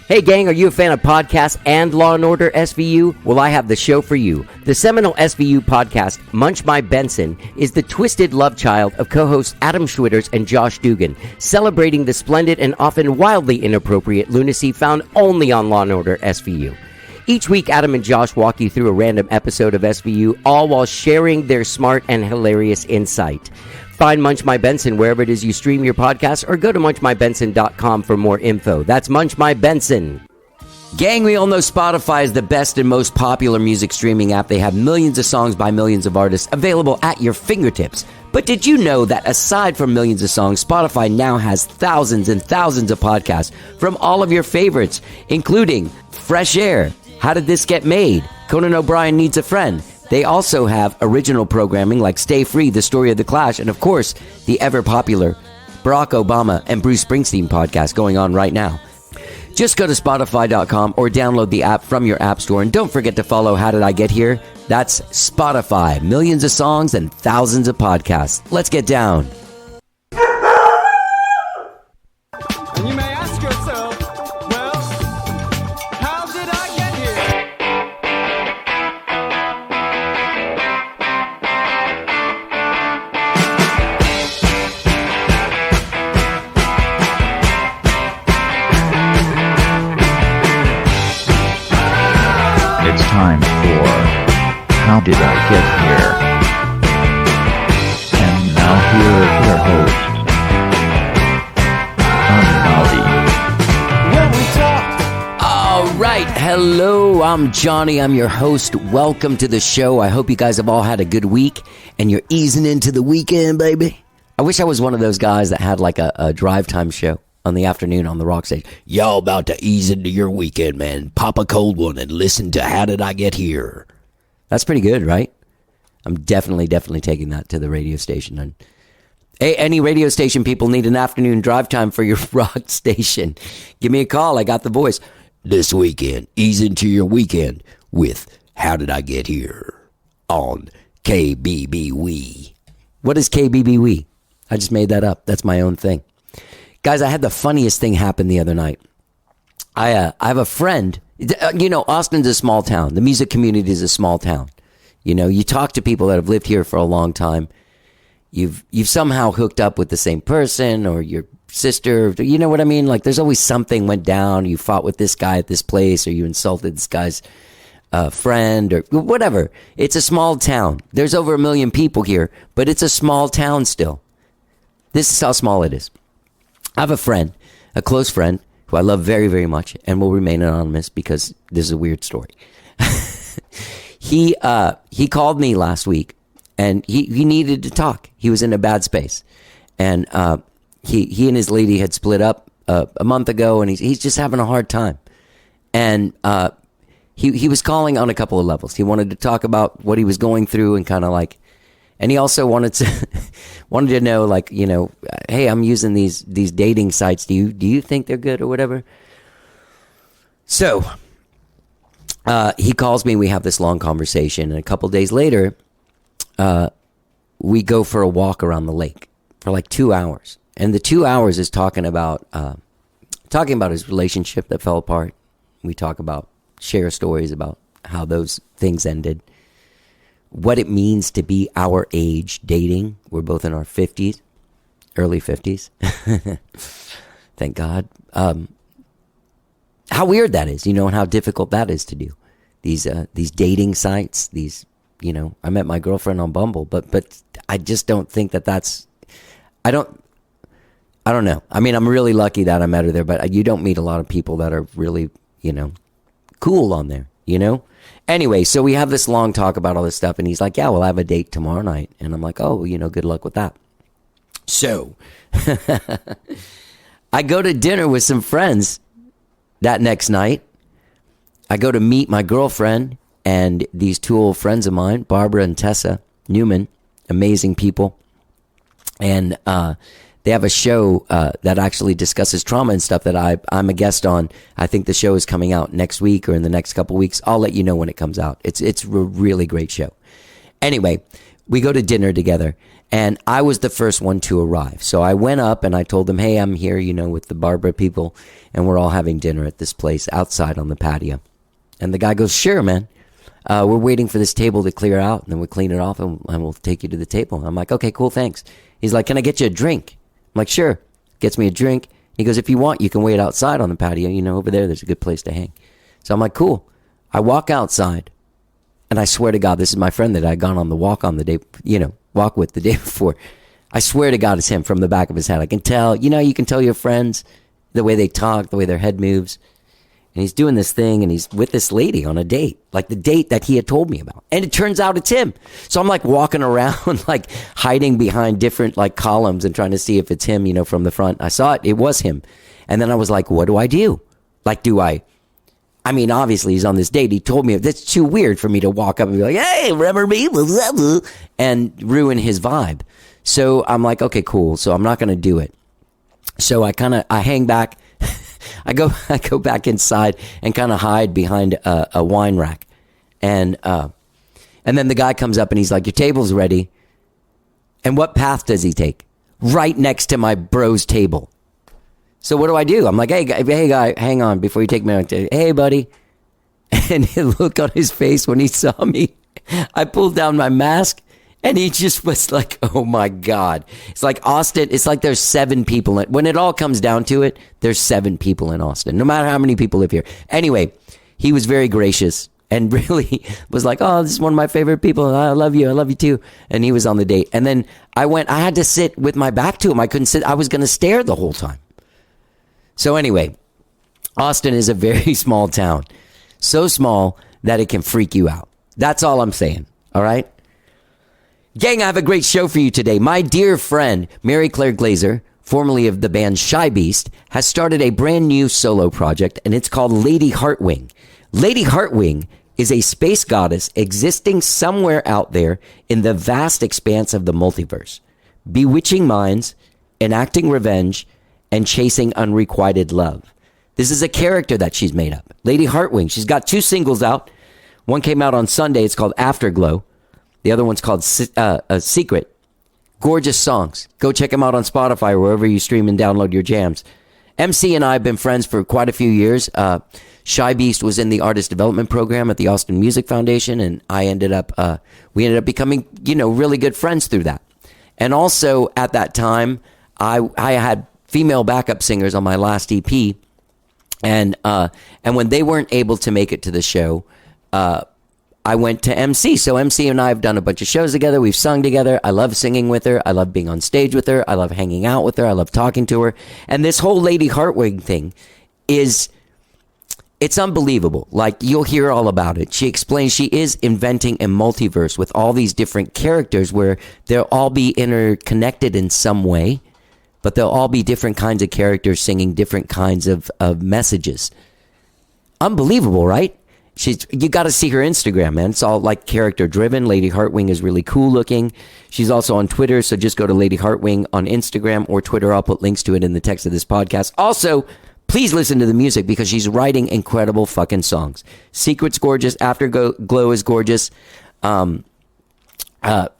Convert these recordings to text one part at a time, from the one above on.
Hey gang, are you a fan of podcasts and Law & Order SVU? Well, I have the show for you. The seminal SVU podcast, Munch by Benson, is the twisted love child of co-hosts Adam Schwitters and Josh Dugan, celebrating the splendid and often wildly inappropriate lunacy found only on Law & Order SVU. Each week, Adam and Josh walk you through a random episode of SVU, all while sharing their smart and hilarious insight. Find Munch My Benson wherever it is you stream your podcast, or go to munchmybenson.com for more info. That's Munch My Benson. Gang, we all know Spotify is the best and most popular music streaming app. They have millions of songs by millions of artists available at your fingertips. But did you know that aside from millions of songs, Spotify now has thousands and thousands of podcasts from all of your favorites, including Fresh Air, How Did This Get Made, Conan O'Brien Needs a Friend. They also have original programming like Stay Free, The Story of the Clash, and of course, the ever-popular Barack Obama and Bruce Springsteen podcast going on right now. Just go to Spotify.com or download the app from your app store. And don't forget to follow How Did I Get Here? That's Spotify. Millions of songs and thousands of podcasts. Let's get down. And you may ask yourself, well, how did I get here? It's time for How Did I Get Here? And now here is your host, When we talked, All right. Hello, I'm Johnny. I'm your host. Welcome to the show. I hope you guys have all had a good week and you're easing into the weekend, baby. I wish I was one of those guys that had like a drive time show on the afternoon on the rock stage. Y'all about to ease into your weekend, man. Pop a cold one and listen to How Did I Get Here? That's pretty good, right? I'm definitely taking that to the radio station. And hey, any radio station people need an afternoon drive time for your rock station, give me a call. I got the voice. This weekend, ease into your weekend with How Did I Get Here on KBBW. What is KBBW? I just made that up. That's my own thing. Guys, I had the funniest thing happen the other night. I have a friend. You know, Austin's a small town. The music community is a small town. You know, you talk to people that have lived here for a long time. You've somehow hooked up with the same person or your sister. You know what I mean? Like, there's always something went down. You fought with this guy at this place, or you insulted this guy's friend, or whatever. It's a small town. There's over 1 million people here, but it's a small town still. This is how small it is. I have a friend, a close friend, who I love very, very much, and will remain anonymous because this is a weird story. He called me last week, and he needed to talk. He was in a bad space, and he and his lady had split up a month ago, and he's just having a hard time. And he was calling on a couple of levels. He wanted to talk about what he was going through, and kind of like. And he also wanted to know, like, you know, hey, I'm using these dating sites. Do you think they're good or whatever? So he calls me. We have this long conversation, and a couple days later, we go for a walk around the lake for like 2 hours. And the 2 hours is talking about his relationship that fell apart. We share stories about how those things ended. What it means to be our age dating. We're both in our 50s, early 50s. Thank God. How weird that is, you know, and how difficult that is to do. These dating sites, you know, I met my girlfriend on Bumble, but I just don't think that's, I don't know. I mean, I'm really lucky that I met her there, but you don't meet a lot of people that are really, you know, cool on there, you know? Anyway, so we have this long talk about all this stuff, and he's like, yeah, well, I have a date tomorrow night. And I'm like, oh, you know, good luck with that. So I go to dinner with some friends that next night. I go to meet my girlfriend and these two old friends of mine, Barbara and Tessa Newman, amazing people. And they have a show that actually discusses trauma and stuff that I'm a guest on. I think the show is coming out next week or in the next couple weeks. I'll let you know when it comes out. It's a really great show. Anyway, we go to dinner together, And I was the first one to arrive. So I went up and I told them, hey, I'm here, with the Barbara people, and we're all having dinner at this place outside on the patio. And the guy goes, sure, man. We're waiting for this table to clear out, and then we'll clean it off, and we'll take you to the table. I'm like, okay, cool, thanks. He's like, can I get you a drink? I'm like, sure. Gets me a drink. He goes, if you want, you can wait outside on the patio. Over there's a good place to hang. So I'm like, cool. I walk outside, and I swear to God, this is my friend that I'd gone on the walk on the day, walk with the day before. I swear to God it's him from the back of his head. I can tell, you can tell your friends the way they talk, the way their head moves. And he's doing this thing and he's with this lady on a date, like the date that he had told me about. And it turns out it's him. So I'm like walking around, like hiding behind different like columns and trying to see if it's him, from the front. I saw it. It was him. And then I was like, what do I do? Like, obviously he's on this date. He told me that's too weird for me to walk up and be like, hey, remember me? And ruin his vibe. So I'm like, okay, cool. So I'm not going to do it. So I hang back. I go back inside and kind of hide behind a wine rack. And then the guy comes up and he's like, your table's ready. And what path does he take? Right next to my bro's table. So what do? I'm like, hey guy, hang on before you take me out. Hey, buddy. And the look on his face when he saw me, I pulled down my mask and he just was like, oh my God. It's like Austin. It's like there's 7 people. When it all comes down to it, there's 7 people in Austin, no matter how many people live here. Anyway, he was very gracious and really was like, oh, this is one of my favorite people. I love you. I love you too. And he was on the date. And then I had to sit with my back to him. I couldn't sit. I was going to stare the whole time. So anyway, Austin is a very small town. So small that it can freak you out. That's all I'm saying. All right? Gang, I have a great show for you today. My dear friend, Mary Claire Glazer, formerly of the band Shy Beast, has started a brand new solo project, and it's called Lady Heartwing. Lady Heartwing is a space goddess existing somewhere out there in the vast expanse of the multiverse, bewitching minds, enacting revenge, and chasing unrequited love. This is a character that she's made up. Lady Heartwing. She's got 2 singles out. One came out on Sunday. It's called Afterglow. The other one's called Secret. Gorgeous songs. Go check them out on Spotify or wherever you stream and download your jams. MC and I have been friends for quite a few years. Shy Beast was in the artist development program at the Austin Music Foundation, and we ended up becoming, really good friends through that. And also at that time, I had female backup singers on my last EP, and when they weren't able to make it to the show, I went to MC. So MC and I have done a bunch of shows together. We've sung together. I love singing with her. I love being on stage with her. I love hanging out with her. I love talking to her. And this whole Lady Heartwing thing it's unbelievable. Like, you'll hear all about it. She explains she is inventing a multiverse with all these different characters where they'll all be interconnected in some way, but they'll all be different kinds of characters singing different kinds of messages. Unbelievable, right? You got to see her Instagram, man. It's all like character driven. Lady Heartwing is really cool looking. She's also on Twitter, so just go to Lady Heartwing on Instagram or Twitter. I'll put links to it in the text of this podcast. Also, please listen to the music because she's writing incredible fucking songs. Secret's gorgeous. Afterglow is gorgeous.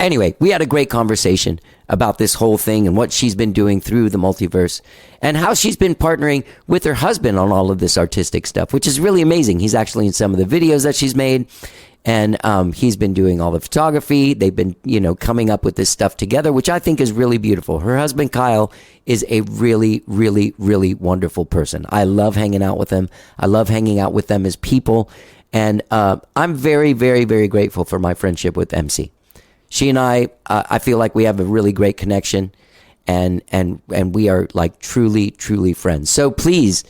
Anyway, we had a great conversation about this whole thing and what she's been doing through the multiverse and how she's been partnering with her husband on all of this artistic stuff, which is really amazing. He's actually in some of the videos that she's made, and he's been doing all the photography. They've been, coming up with this stuff together, which I think is really beautiful. Her husband, Kyle, is a really, really, really wonderful person. I love hanging out with him. I love hanging out with them as people. And I'm very, very, very grateful for my friendship with MC. She and I feel like we have a really great connection, and we are like truly, truly friends. So please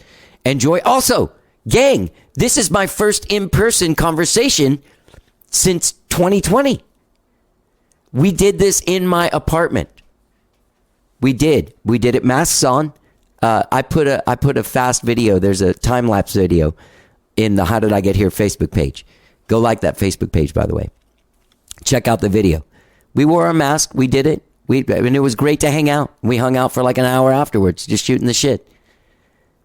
enjoy. Also, gang, this is my first in-person conversation since 2020. We did this in my apartment. We did it masks on. I put a fast video. There's a time-lapse video in the How Did I Get Here Facebook page. Go like that Facebook page, by the way. Check out the video. We wore our mask. We did it. And it was great to hang out. We hung out for like an hour afterwards, just shooting the shit.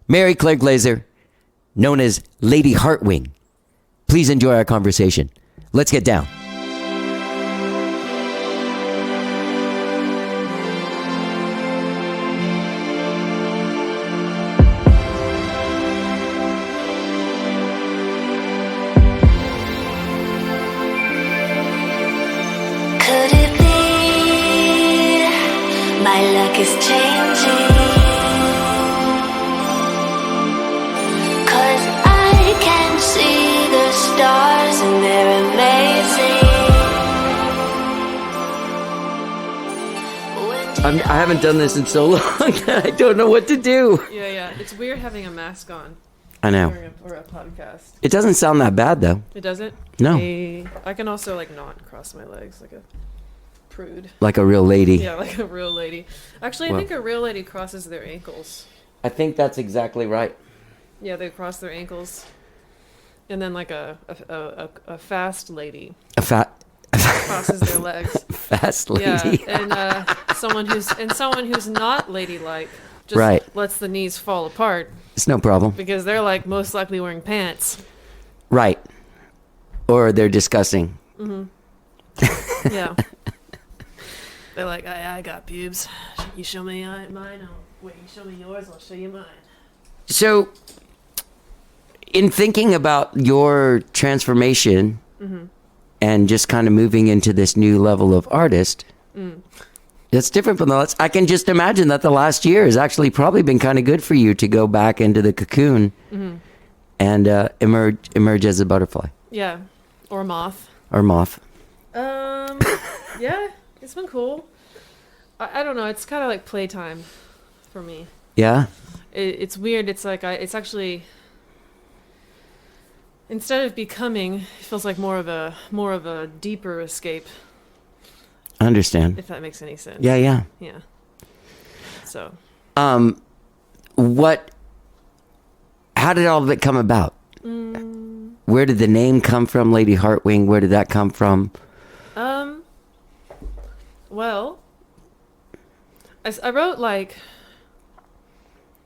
Mary Claire Glazer, known as Lady Heartwing. Please enjoy our conversation. Let's get down. My luck is changing. 'Cause I can see the stars and they're amazing. I haven't done this in so long that I don't know what to do. Yeah. It's weird having a mask on I know. or a podcast. It doesn't sound that bad, though. It doesn't? No. I can also, like, not cross my legs like a prude. Like a real lady. Yeah, like a real lady. Actually, Well- I think a real lady crosses their ankles. I think that's exactly right. Yeah, they cross their ankles. And then, like, a fast lady A crosses their legs. fast lady. Yeah, and someone who's not ladylike just Right. lets the knees fall apart It's no problem. because they're like most likely wearing pants. Right. Or they're disgusting. Yeah. They're like, I got pubes. You show me mine. Wait, you show me yours. I'll show you mine. So, in thinking about your transformation and just kind of moving into this new level of artist, that's different from the last. I can just imagine that the last year has actually probably been kind of good for you to go back into the cocoon and emerge as a butterfly Yeah, or moth. or moth. Yeah, it's been cool. I don't know. It's kind of like playtime for me. Yeah. It's weird. It's like it's actually instead of becoming, it feels like more of a deeper escape. I understand. If that makes any sense. Yeah. Yeah. So. How did all of it come about? Where did the name come from, Lady Heartwing? Where did that come from? Well, I wrote like,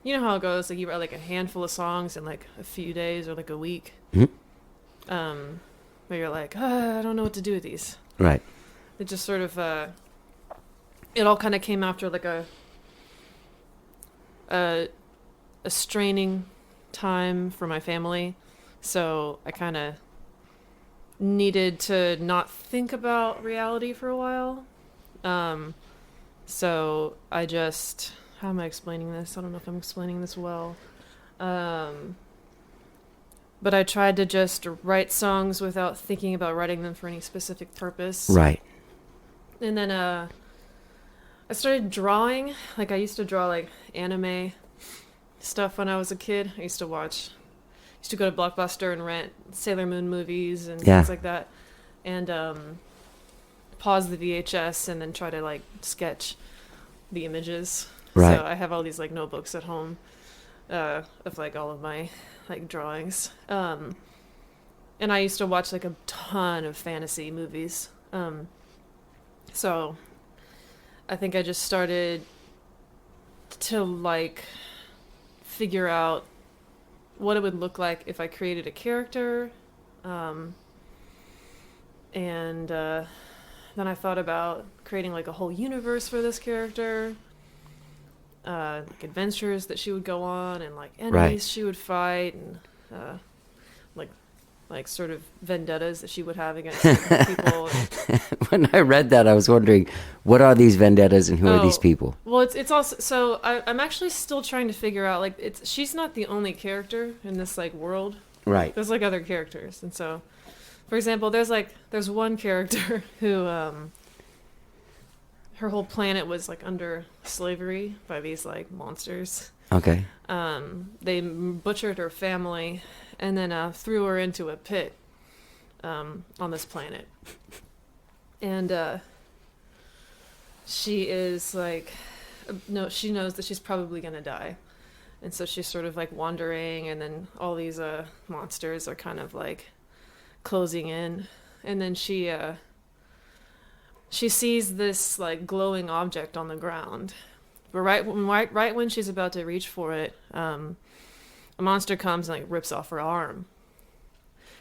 you know how it goes, like you write like a handful of songs in like a few days or like a week. Where you're like, I don't know what to do with these. Right. It just sort of, it all kind of came after like a straining time for my family. So I kind of needed to not think about reality for a while. So I just, how am I explaining this? I don't know if I'm explaining this well. But I tried to just write songs without thinking about writing them for any specific purpose. Right. And then I started drawing. Like I used to draw like anime stuff when I was a kid. I used to go to Blockbuster and rent Sailor Moon movies and things like that. And pause the VHS and then try to like sketch the images. Right. So I have all these like notebooks at home of like all of my like drawings. And I used to watch like a ton of fantasy movies. So I think I just started to like figure out what it would look like if I created a character. And then I thought about creating like a whole universe for this character, like adventures that she would go on and like enemies she would fight and like sort of vendettas that she would have against people. When I read that, I was wondering, what are these vendettas and who are these people? Well, it's also, so I'm actually still trying to figure out, like, she's not the only character in this like world. Right. There's like other characters, and so, for example, there's one character who her whole planet was like under slavery by these like monsters. Okay. They butchered her family and then threw her into a pit on this planet. And she is like, no, she knows that she's probably gonna die. And so she's sort of like wandering, and then all these monsters are kind of like closing in. And then she sees this like glowing object on the ground. But right when she's about to reach for it, a monster comes and like rips off her arm.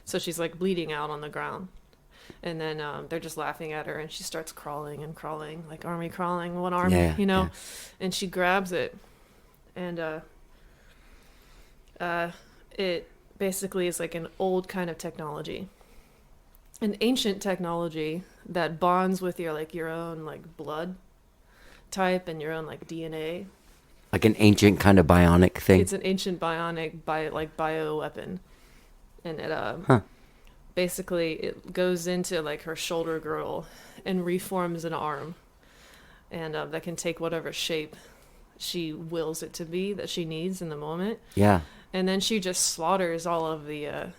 So she's like bleeding out on the ground. And then they're just laughing at her, and she starts crawling, like army crawling, one arm, you know. Yeah. And she grabs it, and it basically is like an old kind of technology, an ancient technology that bonds with your own like blood. type and your own like DNA. Like an ancient kind of bionic thing. It's an ancient bionic bio weapon, and it basically it goes into like her shoulder girdle and reforms an arm, and that can take whatever shape she wills it to be that she needs in the moment. Yeah. And then she just slaughters all of the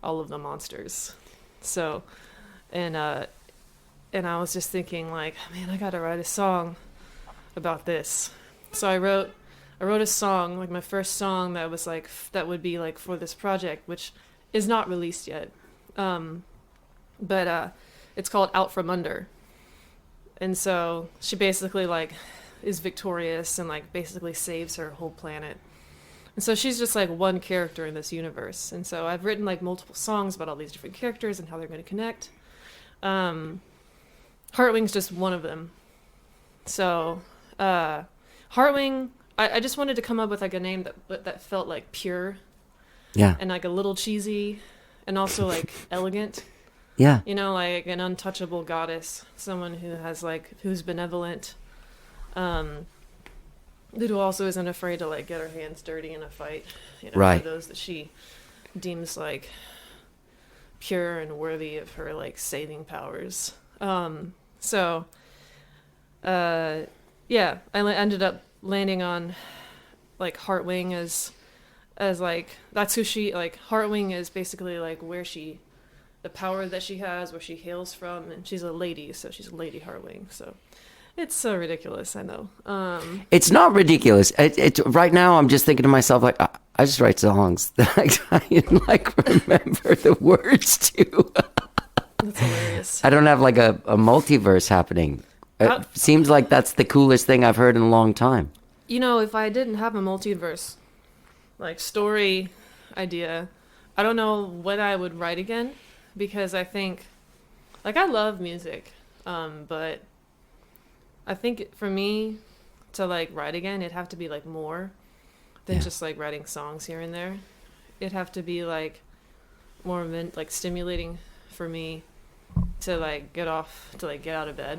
monsters. So, and I was just thinking like, man, I gotta write a song about this. So I wrote a song, like my first song that was like that would be like for this project, which is not released yet. But it's called Out From Under. And so she basically like is victorious and like basically saves her whole planet. And so she's just like one character in this universe. And so I've written like multiple songs about all these different characters and how they're going to connect. Heartwing's just one of them. So Heartwing, I just wanted to come up with like a name that felt like pure. Yeah. And like a little cheesy and also like elegant. Yeah. You know, like an untouchable goddess, someone who has like, who's benevolent, who also isn't afraid to like get her hands dirty in a fight, you know, right. for those that she deems like pure and worthy of her like saving powers. So yeah, I ended up landing on like Heartwing as like, that's who she, like Heartwing is basically like where she, the power that she has, where she hails from, and she's a lady, so she's Lady Heartwing. So it's so ridiculous, I know. It's not ridiculous. It's right now. I'm just thinking to myself, like, I just write songs that I try and like remember the words to. That's hilarious. I don't have like a multiverse happening. It seems like that's the coolest thing I've heard in a long time. You know, if I didn't have a multiverse, like story idea, I don't know what I would write again, because I think, like, I love music, but I think for me to like write again, it'd have to be like more than just like writing songs here and there. It'd have to be like more like stimulating for me to like get out of bed,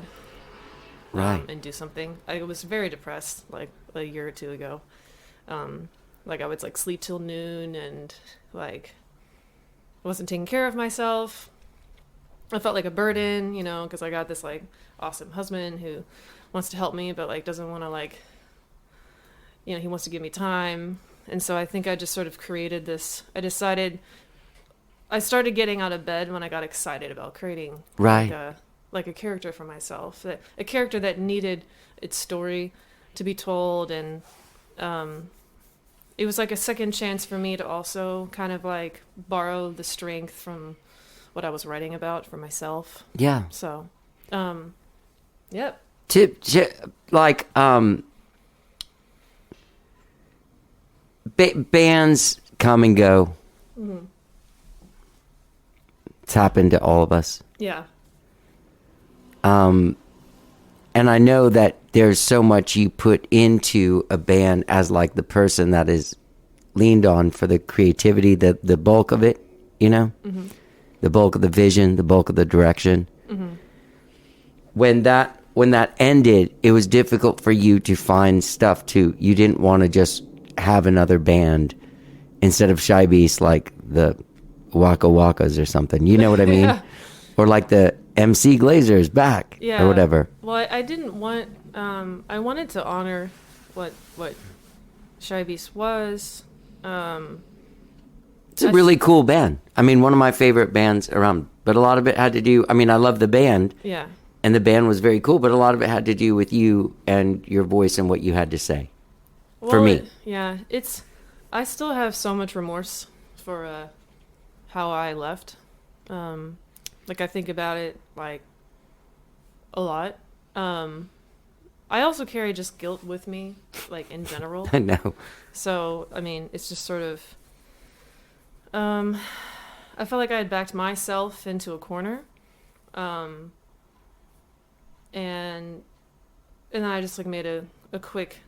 Right. and do something. I was very depressed like a year or two ago. Like I would like sleep till noon and like I wasn't taking care of myself. I felt like a burden, you know, because I got this like awesome husband who wants to help me, but like doesn't want to like, you know, he wants to give me time. And so I think I just sort of created this. I started getting out of bed when I got excited about creating like a character for myself, a character that needed its story to be told. And it was like a second chance for me to also kind of like borrow the strength from what I was writing about for myself. Yeah. So, yep. Like bands come and go. Mm-hmm. It's happened to all of us. Yeah. And I know that there's so much you put into a band as like the person that is leaned on for the creativity, the bulk of it, you know, mm-hmm. the bulk of the vision, the bulk of the direction. Mm-hmm. When that ended, it was difficult for you to find stuff to, you didn't want to just have another band instead of Shy Beast, like the Waka Wakas or something. You know what I mean? Yeah. Or like the MC Glazer's back or whatever. Well, I didn't want, I wanted to honor what Shy Beast was. It's a really cool band. I mean, one of my favorite bands around, but a lot of it had to do, I mean, I love the band. Yeah. And the band was very cool, but a lot of it had to do with you and your voice and what you had to say. For me. I still have so much remorse for how I left. Like I think about it like a lot. I also carry just guilt with me, like in general. I know. So, I mean, it's just sort of, I felt like I had backed myself into a corner. And I just like made a quick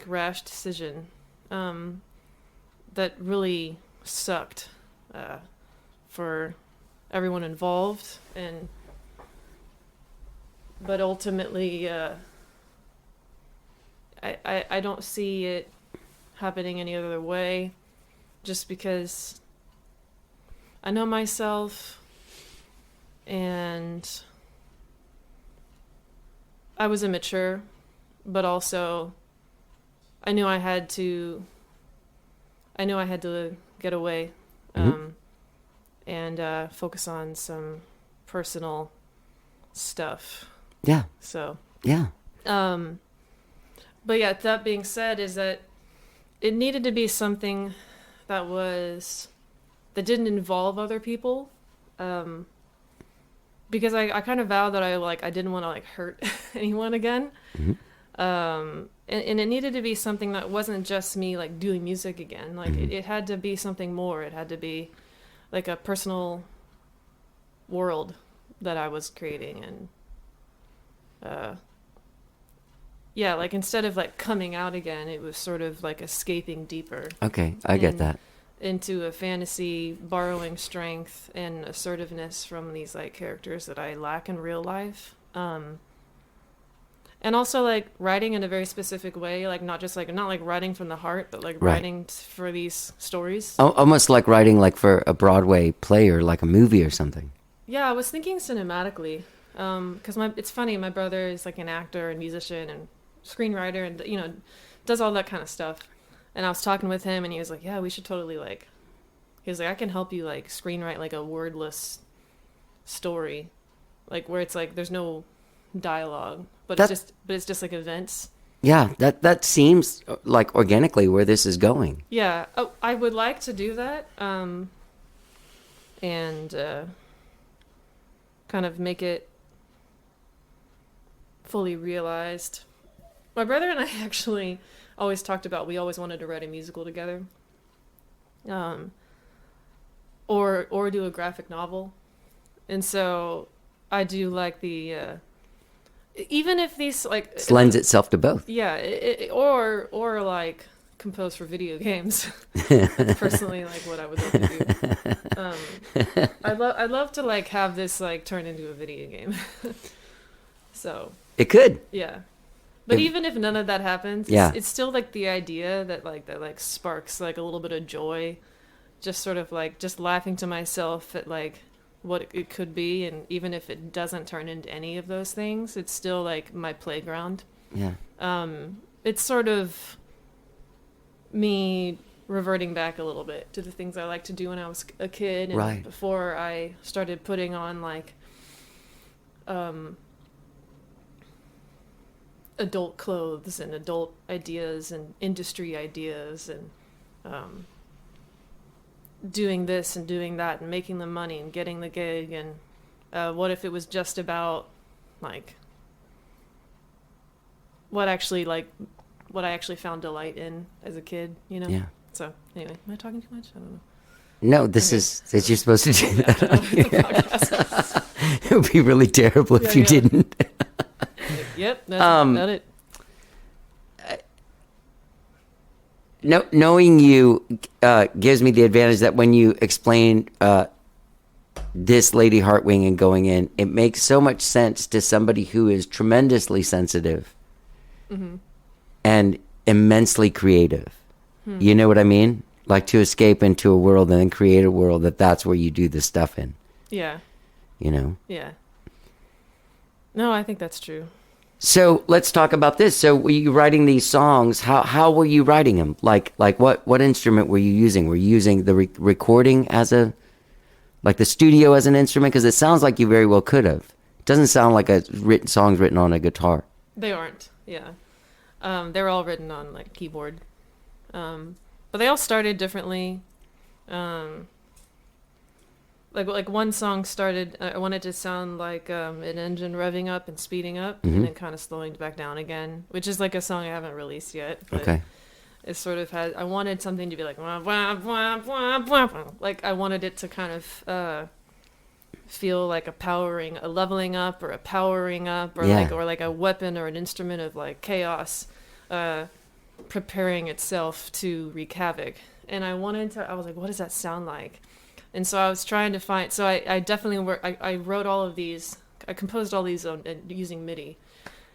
rash decision, that really sucked, for everyone involved. And but ultimately, I don't see it happening any other way, just because I know myself, and I was immature, but also I knew I had to get away, and focus on some personal stuff. Yeah. So, Yeah. but yeah, that being said, is that it needed to be something that didn't involve other people, because I kind of vowed that I didn't want to like hurt anyone again. And it needed to be something that wasn't just me like doing music again. Like it had to be something more. It had to be like a personal world that I was creating, and yeah, like instead of like coming out again, it was sort of like escaping deeper. Okay, I get that. Into a fantasy, borrowing strength and assertiveness from these like characters that I lack in real life. And also like writing in a very specific way, like not like writing from the heart, but like Right. writing for these stories. Almost like writing like for a Broadway play or like a movie or something. Yeah, I was thinking cinematically, because it's funny. My brother is like an actor and musician and screenwriter, and does all that kind of stuff. And I was talking with him, and he was like, "Yeah, we should totally like." He was like, "I can help you like screenwrite like a wordless story, like where it's like there's no dialogue, but it's just like events." Yeah, that seems like organically where this is going. Yeah, I would like to do that, and kind of make it fully realized. My brother and I actually always talked about, we always wanted to write a musical together, or do a graphic novel. And so I do like the even if these like This lends itself to both. yeah, or like compose for video games. That's personally like what I would love to do. I'd love to like have this like turn into a video game. So It could. yeah, but even if none of that happens, Yeah. it's still like the idea that sparks like a little bit of joy, just sort of like just laughing to myself at like what it could be, and even if it doesn't turn into any of those things, it's still like my playground. Yeah. It's sort of me reverting back a little bit to the things I liked to do when I was a kid, and Right. before I started putting on like adult clothes and adult ideas and industry ideas, and doing this and doing that and making the money and getting the gig, and what if it was just about like what I actually found delight in as a kid, Yeah. So anyway, am I talking too much? I don't know. No, this Okay. is that you're supposed to do that. It's a podcast. It would be really terrible if Yeah, you yeah. didn't. Yep, that's about it. Knowing you gives me the advantage that when you explain this Lady Heartwing and going in, it makes so much sense to somebody who is tremendously sensitive and immensely creative. You know what I mean? Like to escape into a world and then create a world that's where you do the stuff in. Yeah, yeah. No, I think that's true. So let's talk about this. So were you writing these songs? How were you writing them? Like what instrument were you using? Were you using the recording as like the studio as an instrument? Because it sounds like you very well could have. It doesn't sound like songs written on a guitar. They aren't. Yeah, they were all written on like keyboard, but they all started differently. Like one song started, I wanted to sound like an engine revving up and speeding up, and then kind of slowing back down again, which is like a song I haven't released yet. But Okay. it sort of had, I wanted something to be like, wah, wah, wah, wah, wah, wah. Like I wanted it to kind of feel like a leveling up or a powering up, or Yeah. like a weapon or an instrument of like chaos preparing itself to wreak havoc. And I was like, what does that sound like? And so I was trying to find, so I definitely I wrote all of these I composed all these using MIDI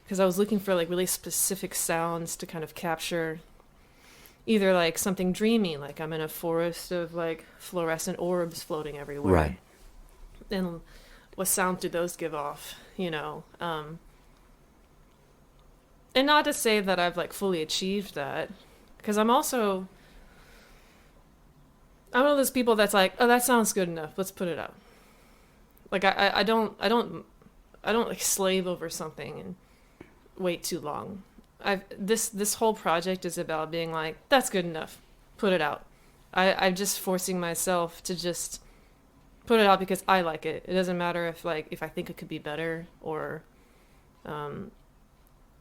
because I was looking for like really specific sounds to kind of capture either like something dreamy, like I'm in a forest of like fluorescent orbs floating everywhere. Right. And what sound do those give off, you know? And not to say that I've like fully achieved that, because I'm one of those people that's like, oh, that sounds good enough, let's put it out. Like I don't like slave over something and wait too long. This whole project is about being like, that's good enough, put it out. I'm just forcing myself to just put it out because I like it. It doesn't matter if I think it could be better, or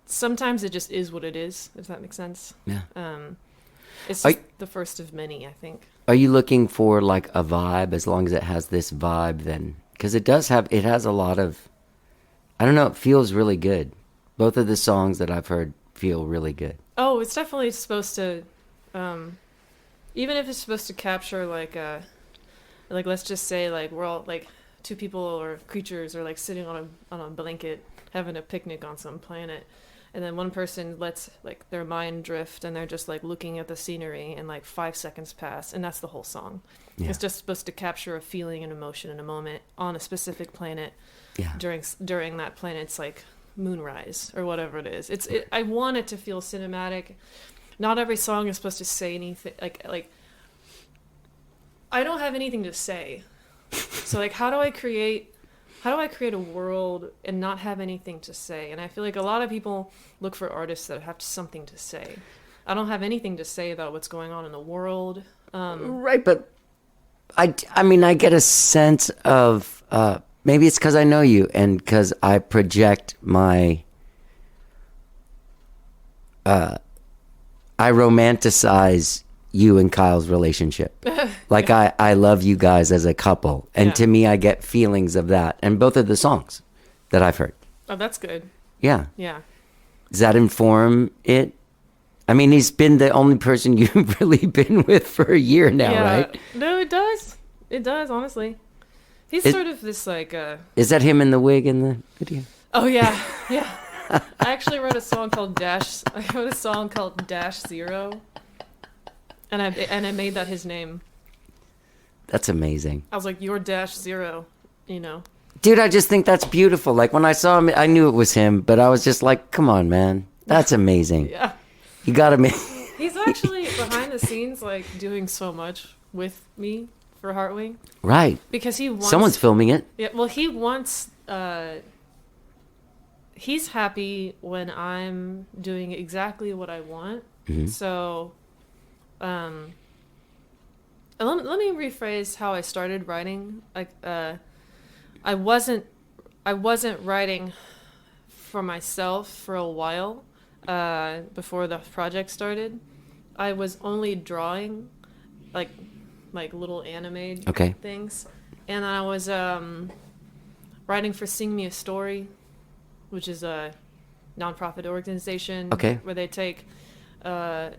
sometimes it just is what it is, if that makes sense. Yeah. It's just the first of many, I think. Are you looking for like a vibe? As long as it has this vibe, then, because it has a lot of, I don't know, it feels really good. Both of the songs that I've heard feel really good. Oh, it's definitely supposed to, even if it's supposed to capture like let's just say like we're all like two people or creatures are like sitting on a blanket having a picnic on some planet, and then one person lets like their mind drift and they're just like looking at the scenery, and like 5 seconds pass, and that's the whole song. Yeah. It's just supposed to capture a feeling and emotion in a moment on a specific planet. Yeah. During that planet's like moonrise or whatever it is. I want it to feel cinematic. Not every song is supposed to say anything. Like I don't have anything to say. So like how do I create a world and not have anything to say? And I feel like a lot of people look for artists that have something to say. I don't have anything to say about what's going on in the world. Right, but I mean, I get a sense of maybe it's because I know you and because I project my I romanticize you and Kyle's relationship. Like I love you guys as a couple, and to me I get feelings of that, and both of the songs that I've heard. Oh, that's good. Yeah. Does that inform it? I mean, he's been the only person you've really been with for a year now, right? No, it does, honestly. He's sort of this like Is that him in the wig in the video? Oh yeah. I actually wrote a song called Dash Zero, and I made that his name. That's amazing. I was like, "You're Dash Zero," you know. Dude, I just think that's beautiful. Like when I saw him, I knew it was him, but I was just like, "Come on, man, that's amazing." Yeah. You gotta make. He's actually behind the scenes, like doing so much with me for Heartwing. Right. Because he wants. Someone's filming it. Yeah. Well, he wants. He's happy when I'm doing exactly what I want. Mm-hmm. So, let me rephrase how I started writing. Like, I wasn't writing for myself for a while. Before the project started, I was only drawing, like little anime things, and I was writing for Sing Me a Story, which is a nonprofit organization where they take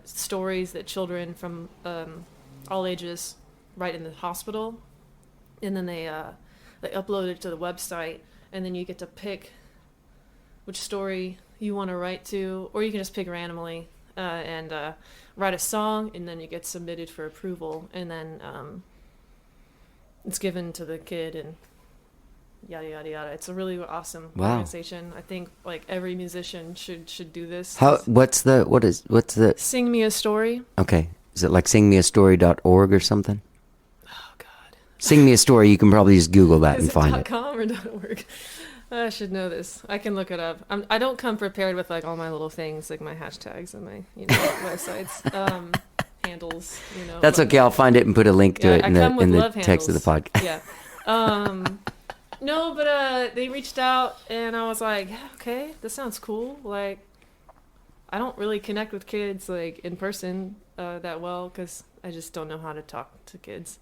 stories that children from all ages write in the hospital, and then they upload it to the website, and then you get to pick which story you want to write to, or you can just pick randomly and write a song, and then you get submitted for approval, and then it's given to the kid, and yada yada yada. It's a really awesome organization. I think like every musician should do this. What's the Sing Me a Story? Okay, is it like singmeastory.org or something? Oh God. Sing Me a Story. You can probably just Google that and find it. .com or .org? I should know this. I can look it up. I don't come prepared with like all my little things, like my hashtags and my websites, handles. That's okay. I'll find it and put a link to it in the text of the podcast. Yeah. No, but they reached out and I was like, yeah, okay, this sounds cool. Like, I don't really connect with kids like in person that well because I just don't know how to talk to kids.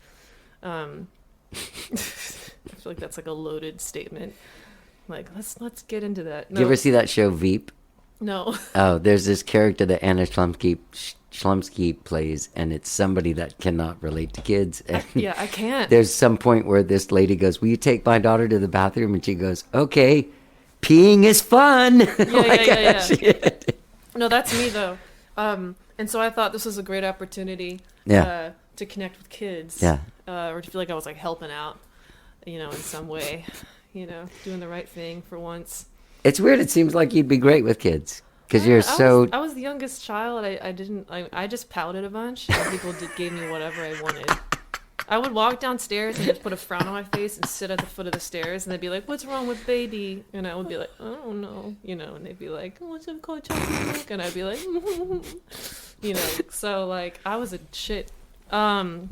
I feel like that's like a loaded statement. Like, let's get into that. No. You ever see that show Veep? No. Oh, there's this character that Anna Schlumsky plays, and it's somebody that cannot relate to kids. And Yeah, I can't. there's some point where this lady goes, "Will you take my daughter to the bathroom?" And she goes, "Okay, peeing is fun." Yeah. No, that's me though. And so I thought this was a great opportunity Yeah. to connect with kids. Yeah. Or to feel like I was like helping out, in some way, doing the right thing for once. It's weird. It seems like you'd be great with kids because you're so. I was the youngest child. I just pouted a bunch, and people gave me whatever I wanted. I would walk downstairs and just put a frown on my face and sit at the foot of the stairs, and they'd be like, "What's wrong with baby?" And I would be like, "I don't know," and they'd be like, "What's up, called chocolate milk?" And I'd be like, So like I was a shit. But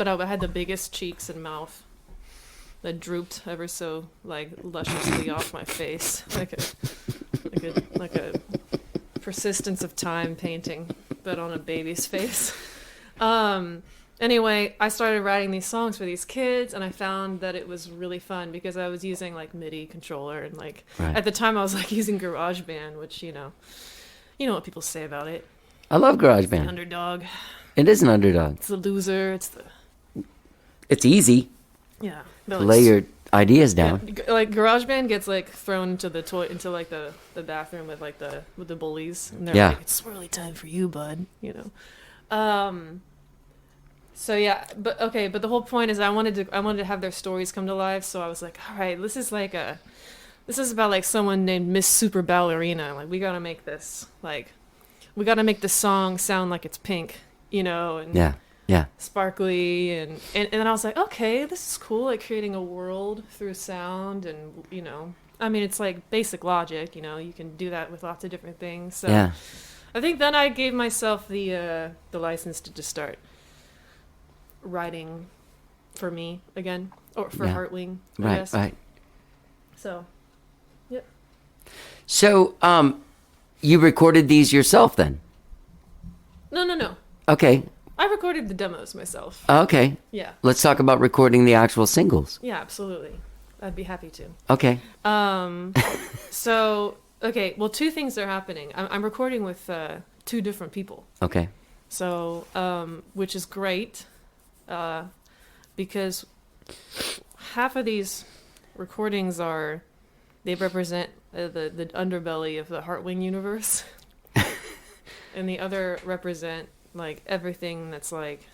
I had the biggest cheeks and mouth that drooped ever so like lusciously off my face, like a persistence of time painting, but on a baby's face. Anyway, I started writing these songs for these kids, and I found that it was really fun because I was using like MIDI controller and like at the time I was like using GarageBand, which you know what people say about it. I love GarageBand. Underdog. It is an underdog. It's the loser. It's easy. Yeah. Lay your ideas down. Yeah, like GarageBand gets like thrown into the into like the bathroom with like with the bullies, and they're like, "It's swirly time for you, bud." So yeah, but the whole point is I wanted to have their stories come to life. So I was like, all right, this is about like someone named Miss Super Ballerina. Like we gotta make this song sound like it's pink, and yeah, sparkly, and then I was like, okay, this is cool, like creating a world through sound, and I mean it's like basic logic, you can do that with lots of different things. So yeah. I think then I gave myself the license to just start writing for me again, or for Heartwing, I guess. Right. So, yep. So, you recorded these yourself then? No. Okay. I recorded the demos myself. Okay. Yeah. Let's talk about recording the actual singles. Yeah, absolutely. I'd be happy to. Okay. So, okay, well, two things are happening. I'm recording with two different people. Okay. So, which is great, because half of these recordings they represent the underbelly of the Heartwing universe, and the other represent like everything that's like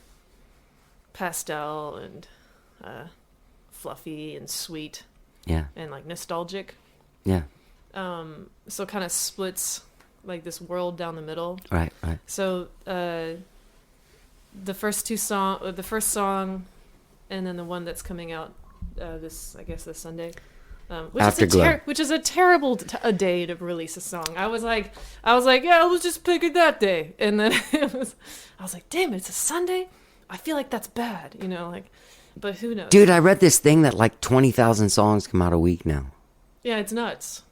pastel and fluffy and sweet, and like nostalgic. Yeah. So kind of splits like this world down the middle. Right. So the first song, and then the one that's coming out this Sunday, which is a terrible day to release a song. I was like, yeah, let's just pick it that day, and then I was like, damn it, it's a Sunday. I feel like that's bad, but who knows? Dude, I read this thing that like 20,000 songs come out a week now. Yeah, it's nuts.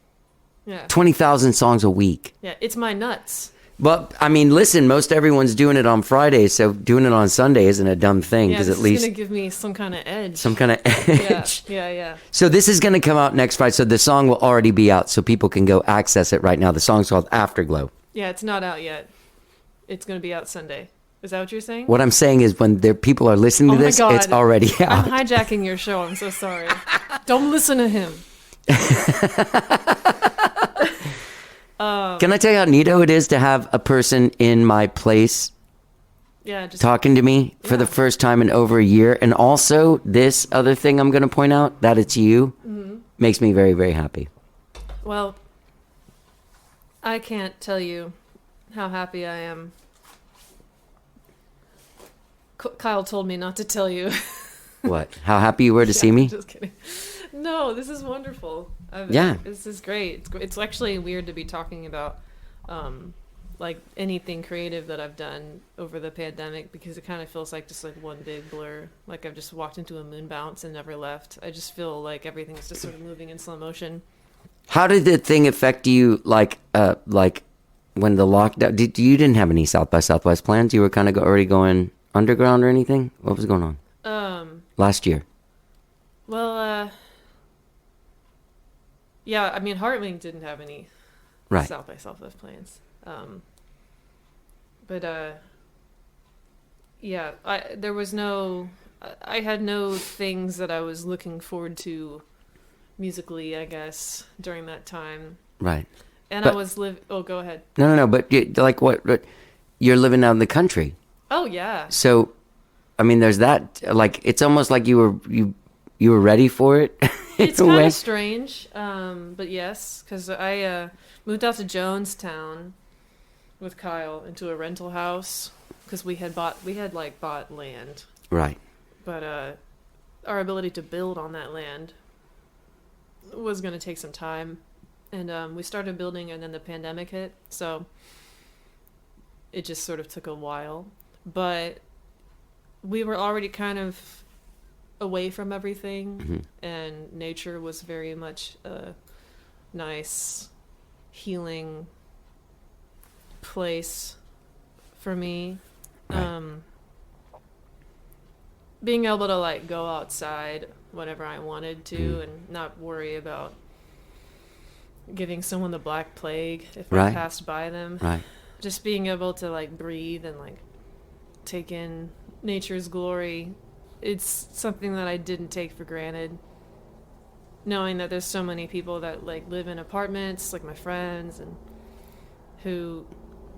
Yeah, 20,000 songs a week. Yeah, it's my nuts. But I mean, listen, most everyone's doing it on Friday, so doing it on Sunday isn't a dumb thing because at least it's gonna give me some kind of edge. Yeah. So this is gonna come out next Friday. So the song will already be out, so people can go access it right now. The song's called Afterglow. Yeah, it's not out yet. It's gonna be out Sunday. Is that what you're saying? What I'm saying is, when people are listening to this, it's already out. I'm hijacking your show. I'm so sorry. Don't listen to him. Can I tell you how neato it is to have a person in my place just talking to me for the first time in over a year? And also, this other thing I'm going to point out, that it's you, makes me very, very happy. Well, I can't tell you how happy I am. Kyle told me not to tell you. What? How happy you were to see me? Just kidding. No, this is wonderful. This is great. It's actually weird to be talking about like anything creative that I've done over the pandemic, because it kind of feels like just like one big blur. Like I've just walked into a moon bounce and never left. I just feel like everything is just sort of moving in slow motion. How did the thing affect you? Like when the lockdown? You didn't have any South by Southwest plans? You were kind of already going underground or anything? What was going on? Last year. Well, yeah, I mean, Heartwing didn't have any Right. South by Southwest Plains. But yeah, I had no things that I was looking forward to musically, I guess, during that time. Right. And But- I was oh, go ahead. No. But like what? You're living out in the country, Oh yeah. so I mean, there's that. Like, it's almost like you were ready for it. in It's a kind way. of strange, but yes, because I moved out to Jonestown with Kyle into a rental house because we had bought land, Right. but our ability to build on that land was going to take some time, and we started building, and then the pandemic hit, so it just sort of took a while, but we were already kind of away from everything, and nature was very much a nice healing place for me. Right. Being able to like go outside whenever I wanted to and not worry about giving someone the Black Plague if I Right. passed by them. Right. Just being able to like breathe and like take in nature's glory, it's something that I didn't take for granted. Knowing that there's so many people that like live in apartments, like my friends, and who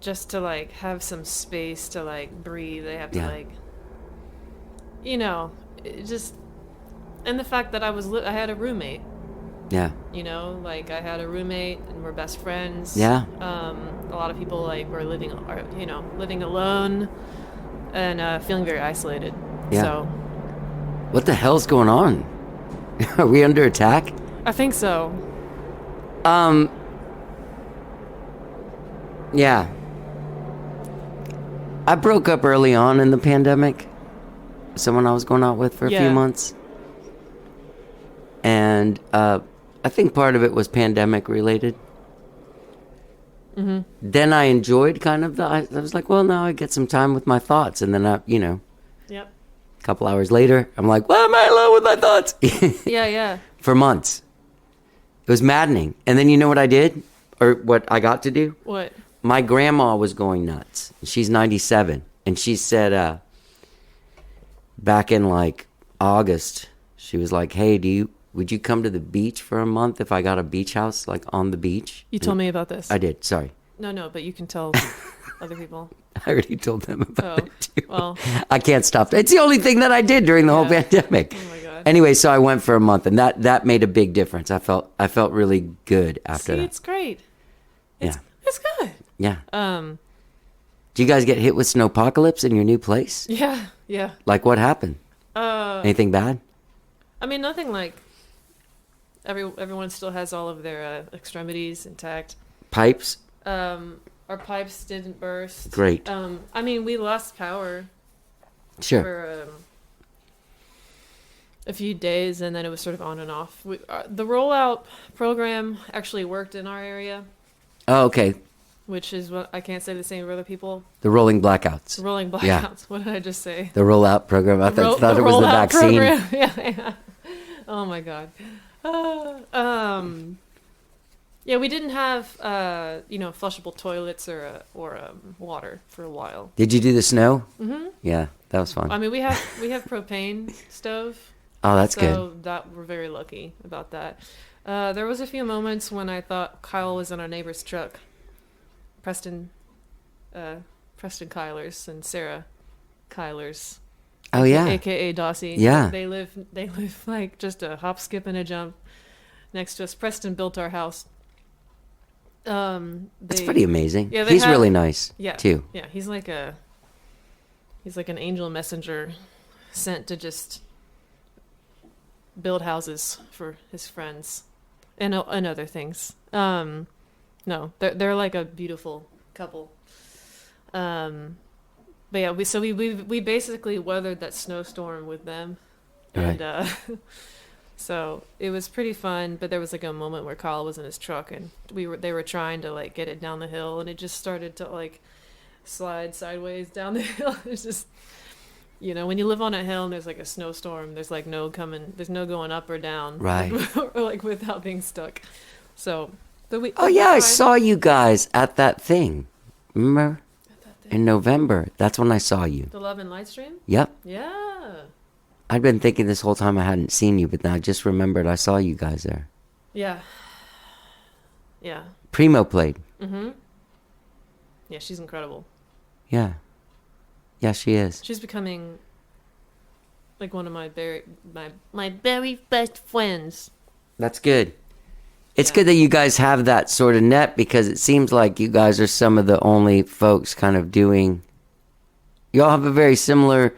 just to like have some space to like breathe, they have to Yeah. like, you know, it just, and the fact that I had a roommate, Yeah. you know, like I had a roommate and we're best friends. Yeah. A lot of people like were living alone and feeling very isolated. Yeah. So What the hell's going on? Are we under attack? I think so. Yeah. I broke up early on in the pandemic. Someone I was going out with for a few Yeah. months. And I think part of it was pandemic related. Then I enjoyed kind of I was like, well, now I get some time with my thoughts. And then Yep. a couple hours later, I'm like, why am I alone with my thoughts? Yeah. For months. It was maddening. And then you know what I did? Or what I got to do? What? My grandma was going nuts. She's 97. And she said, back in like August, she was like, hey, would you come to the beach for a month if I got a beach house like on the beach? You told me about this. I did. Sorry. No, but you can tell other people. I already told them about Oh, it too. well. I can't stop. It's the only thing that I did during the whole Yeah. pandemic. Oh my God. Anyway, so I went for a month, and that made a big difference. I felt really good after See, that. it's great. Yeah. It's good. Yeah. Do you guys get hit with snowpocalypse in your new place? Yeah. Like, what happened? Anything bad? I mean, nothing like everyone still has all of their extremities intact. Pipes? Our pipes didn't burst. Great. I mean, we lost power Sure. for a few days, and then it was sort of on and off. The rollout program actually worked in our area, Oh, okay. which is what I can't say the same for other people. The rolling blackouts. Rolling blackouts. Yeah. What did I just say? The rollout program. I thought it was the rollout vaccine. program. Yeah. Oh my God. Yeah, we didn't have flushable toilets or water for a while. Did you do the snow? Mm-hmm. Yeah, that was fun. I mean, we have propane stove. Oh, that's good. So that we're very lucky about that. There was a few moments when I thought Kyle was in our neighbor's truck. Preston Kylers and Sarah Kylers. Oh, yeah. AKA Dossie. Yeah. They live like just a hop, skip, and a jump next to us. Preston built our house. That's pretty amazing. Yeah, He's really nice, too. Yeah, he's like an angel messenger sent to just build houses for his friends and other things. No, they're like a beautiful couple. But yeah, we basically weathered that snowstorm with them, Right. and so it was pretty fun. But there was like a moment where Kyle was in his truck, and they were trying to like get it down the hill, and it just started to like slide sideways down the hill. It's just, when you live on a hill and there's like a snowstorm, there's no going up or down, Right. or like without being stuck. So The week. Oh yeah, I saw you guys at that thing. Remember? In November. That's when I saw you. The Love and Light stream? Yep. Yeah. I'd been thinking this whole time I hadn't seen you, but now I just remembered I saw you guys there. Yeah. Yeah. Primo played. Mm-hmm. Yeah, she's incredible. Yeah. Yeah, she is. She's becoming like one of my very best friends. That's good. It's Yeah. good that you guys have that sort of net, because it seems like you guys are some of the only folks kind of doing. You all have a very similar,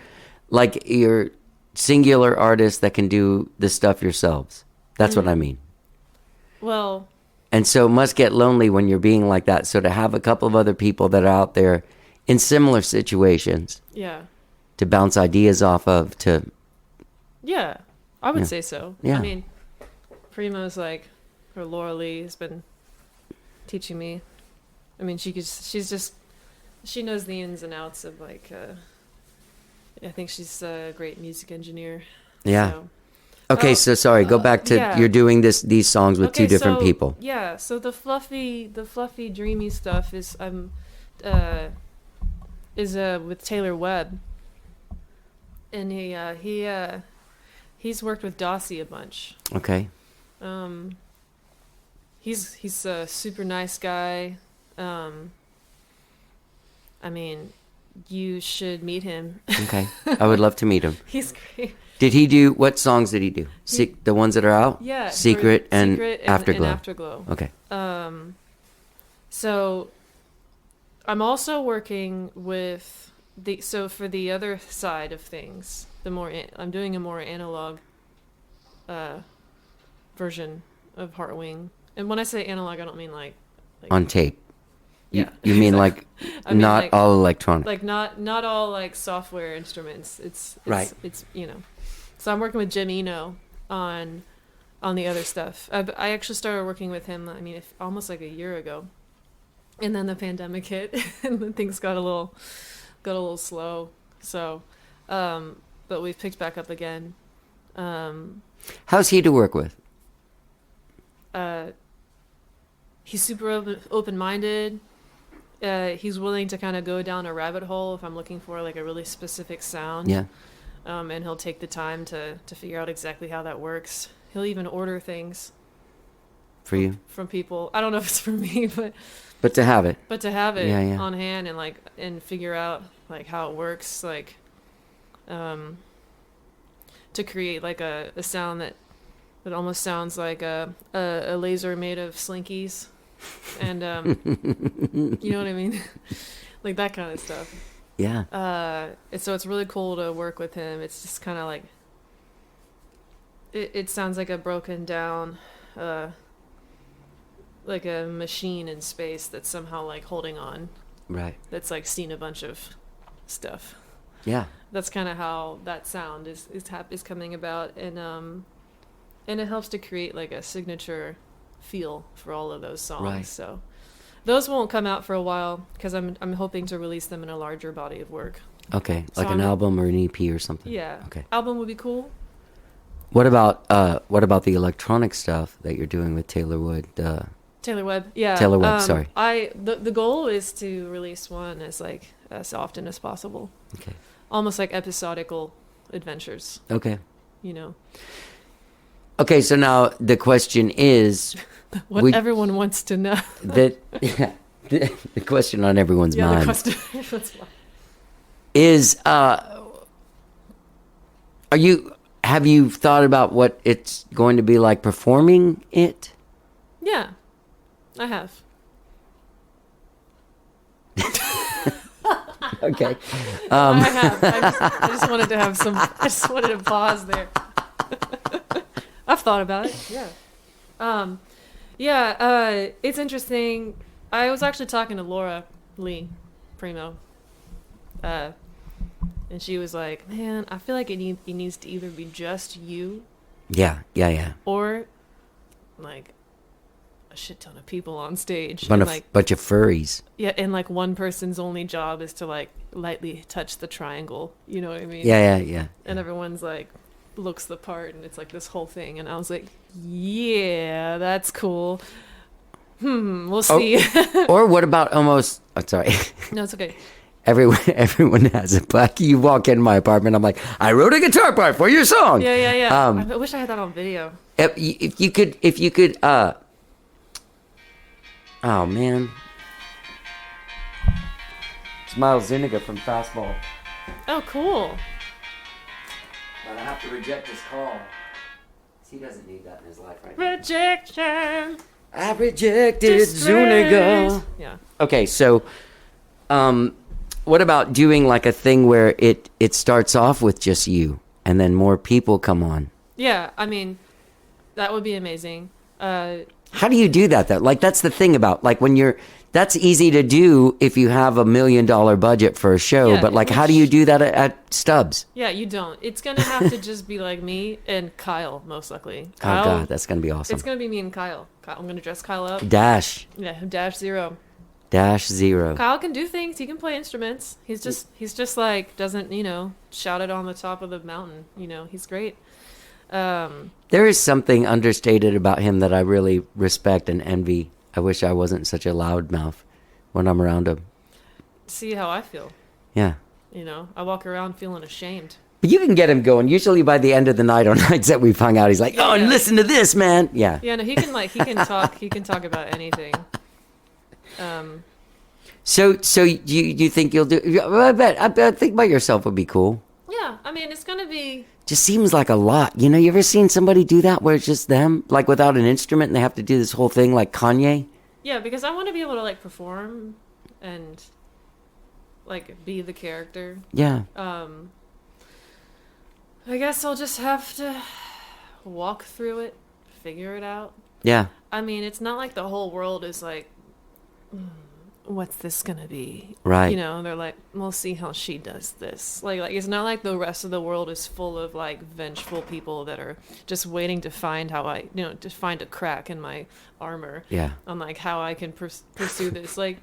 like, you're singular artists that can do the stuff yourselves. That's what I mean. Well, And so it must get lonely when you're being like that. So to have a couple of other people that are out there in similar situations yeah. to bounce ideas off of, to Yeah. I would Yeah. say so. Yeah. I mean, Primo's like, or Laura Lee has been teaching me. I mean, she knows the ins and outs of like, I think she's a great music engineer. Yeah. So. Okay, Oh, so sorry, go back to yeah. you're doing these songs with two different people. Yeah, so the fluffy, dreamy stuff is with Taylor Webb, and he's worked with Dossie a bunch. Okay. He's a super nice guy. I mean, you should meet him. Okay. I would love to meet him. He's great. Did he do, what songs did he do? The ones that are out? Yeah, Secret and Secret Afterglow. And Afterglow. Okay. So I'm also working with for the other side of things, I'm doing a more analog version of Heartwing. And when I say analog, I don't mean like On tape. Yeah. You mean like I mean, not like- all electronic. like not all like software instruments. It's Right. It's So I'm working with Jim Eno on the other stuff. I actually started working with him. I mean, almost like a year ago, and then the pandemic hit, and then things got a little slow. So, but we've picked back up again. How's he to work with? He's super open-minded. He's willing to kind of go down a rabbit hole if I'm looking for like a really specific sound. Yeah. And he'll take the time to figure out exactly how that works. He'll even order things For you? from people. I don't know if it's for me, but But to have it. to have it Yeah, yeah. on hand and figure out like how it works, like to create like a sound that almost sounds like a laser made of slinkies, and you know what I mean, like that kind of stuff. Yeah. And so it's really cool to work with him. It's just kind of like it sounds like a broken down like a machine in space that's somehow like holding on, Right. that's like seen a bunch of stuff. Yeah. That's kind of how that sound is coming about, and it helps to create like a signature feel for all of those songs. Right. So those won't come out for a while because I'm hoping to release them in a larger body of work. Okay. So Like an I'm- album or an EP or something. Yeah. Okay. Album would be cool. What about the electronic stuff that you're doing with Taylor Wood? Taylor Webb. Yeah. Taylor Webb, sorry. The goal is to release one as often as possible. Okay. Almost like episodical adventures, Okay. you know. Okay, so now the question is What We- everyone wants to know. that the question on everyone's Yeah, the mind question. is have you thought about what it's going to be like performing it? Yeah, I have. Okay. I have. I just wanted to have some. I just wanted to pause there. I've thought about it. Yeah. It's interesting. I was actually talking to Laura Lee Primo, and she was like, "Man, I feel like it needs to either be just you Yeah. or like a shit ton of people on stage." Bunch And, of, like, bunch of furries. yeah, and like one person's only job is to like lightly touch the triangle. You know what I mean? Yeah. And everyone's like looks the part, and it's like this whole thing. And I was like, yeah, that's cool. We'll see. Or what about almost? Oh, sorry. No, it's okay. Everyone has a plaque. You walk in my apartment, I'm like, I wrote a guitar part for your song. Yeah. I wish I had that on video. If you could, oh man, it's Miles Zuniga from Fastball. Oh, cool. But I have to reject his call. He doesn't need that in his life right now. Rejection. I rejected Disgrace. Zuniga. Yeah. Okay, so, what about doing like a thing where it starts off with just you, and then more people come on? Yeah, I mean, that would be amazing. How do you do that though? Like that's the thing about like when you're. That's easy to do if you have $1 million budget for a show, Yeah, but like, how do you do that at Stubbs? Yeah, you don't. It's gonna have to just be like me and Kyle, most likely. Oh Kyle, God, that's gonna be awesome. it's gonna be me and Kyle. I'm gonna dress Kyle up. Dash Yeah, -0. -0. Kyle can do things. He can play instruments. He's just like doesn't shout it on the top of the mountain. He's great. There is something understated about him that I really respect and envy. I wish I wasn't such a loudmouth when I'm around him. See how I feel. Yeah. I walk around feeling ashamed. But you can get him going. Usually by the end of the night or nights that we've hung out, he's like, "Oh, and listen to this, man." Yeah. Yeah, no, he can talk. He can talk about anything. So you think you'll do? I bet think about yourself would be cool. Yeah, I mean, it's gonna be. Just seems like a lot. You ever seen somebody do that where it's just them, like without an instrument, and they have to do this whole thing like Kanye? Yeah, because I want to be able to like perform and like be the character. Yeah. I guess I'll just have to walk through it, figure it out. Yeah. I mean, it's not like the whole world is like, what's this gonna be? Right. They're like, we'll see how she does this. Like it's not like the rest of the world is full of like vengeful people that are just waiting to find how to find a crack in my armor. Yeah. On like how I can pursue this. Like,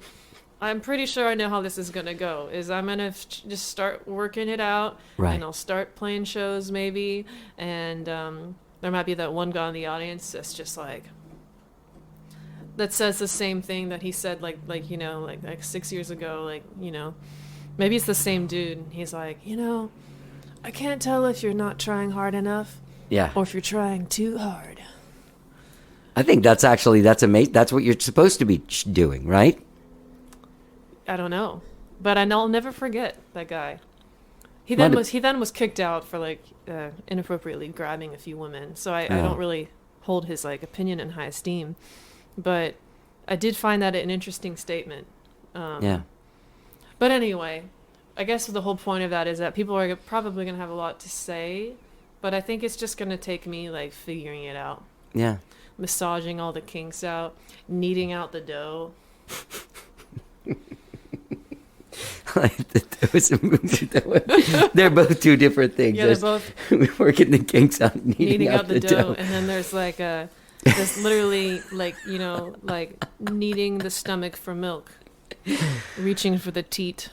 I'm pretty sure I know how this is gonna go. Is I'm gonna just start working it out, Right. and I'll start playing shows maybe, and there might be that one guy in the audience that's just like. That says the same thing that he said like 6 years ago, maybe it's the same dude. He's like, I can't tell if you're not trying hard enough Yeah. or if you're trying too hard. I think that's amazing. That's what you're supposed to be doing, right? I don't know, but I'll never forget that guy. He then was kicked out for inappropriately grabbing a few women. So I don't really hold his opinion in high esteem. But I did find that an interesting statement. Yeah. But anyway, I guess the whole point of that is that people are probably going to have a lot to say, but I think it's just going to take me figuring it out. Yeah. Massaging all the kinks out, kneading out the dough. They're both two different things. Yeah, they're both working the kinks out, kneading out the dough, and then there's this literally kneading the stomach for milk, reaching for the teat.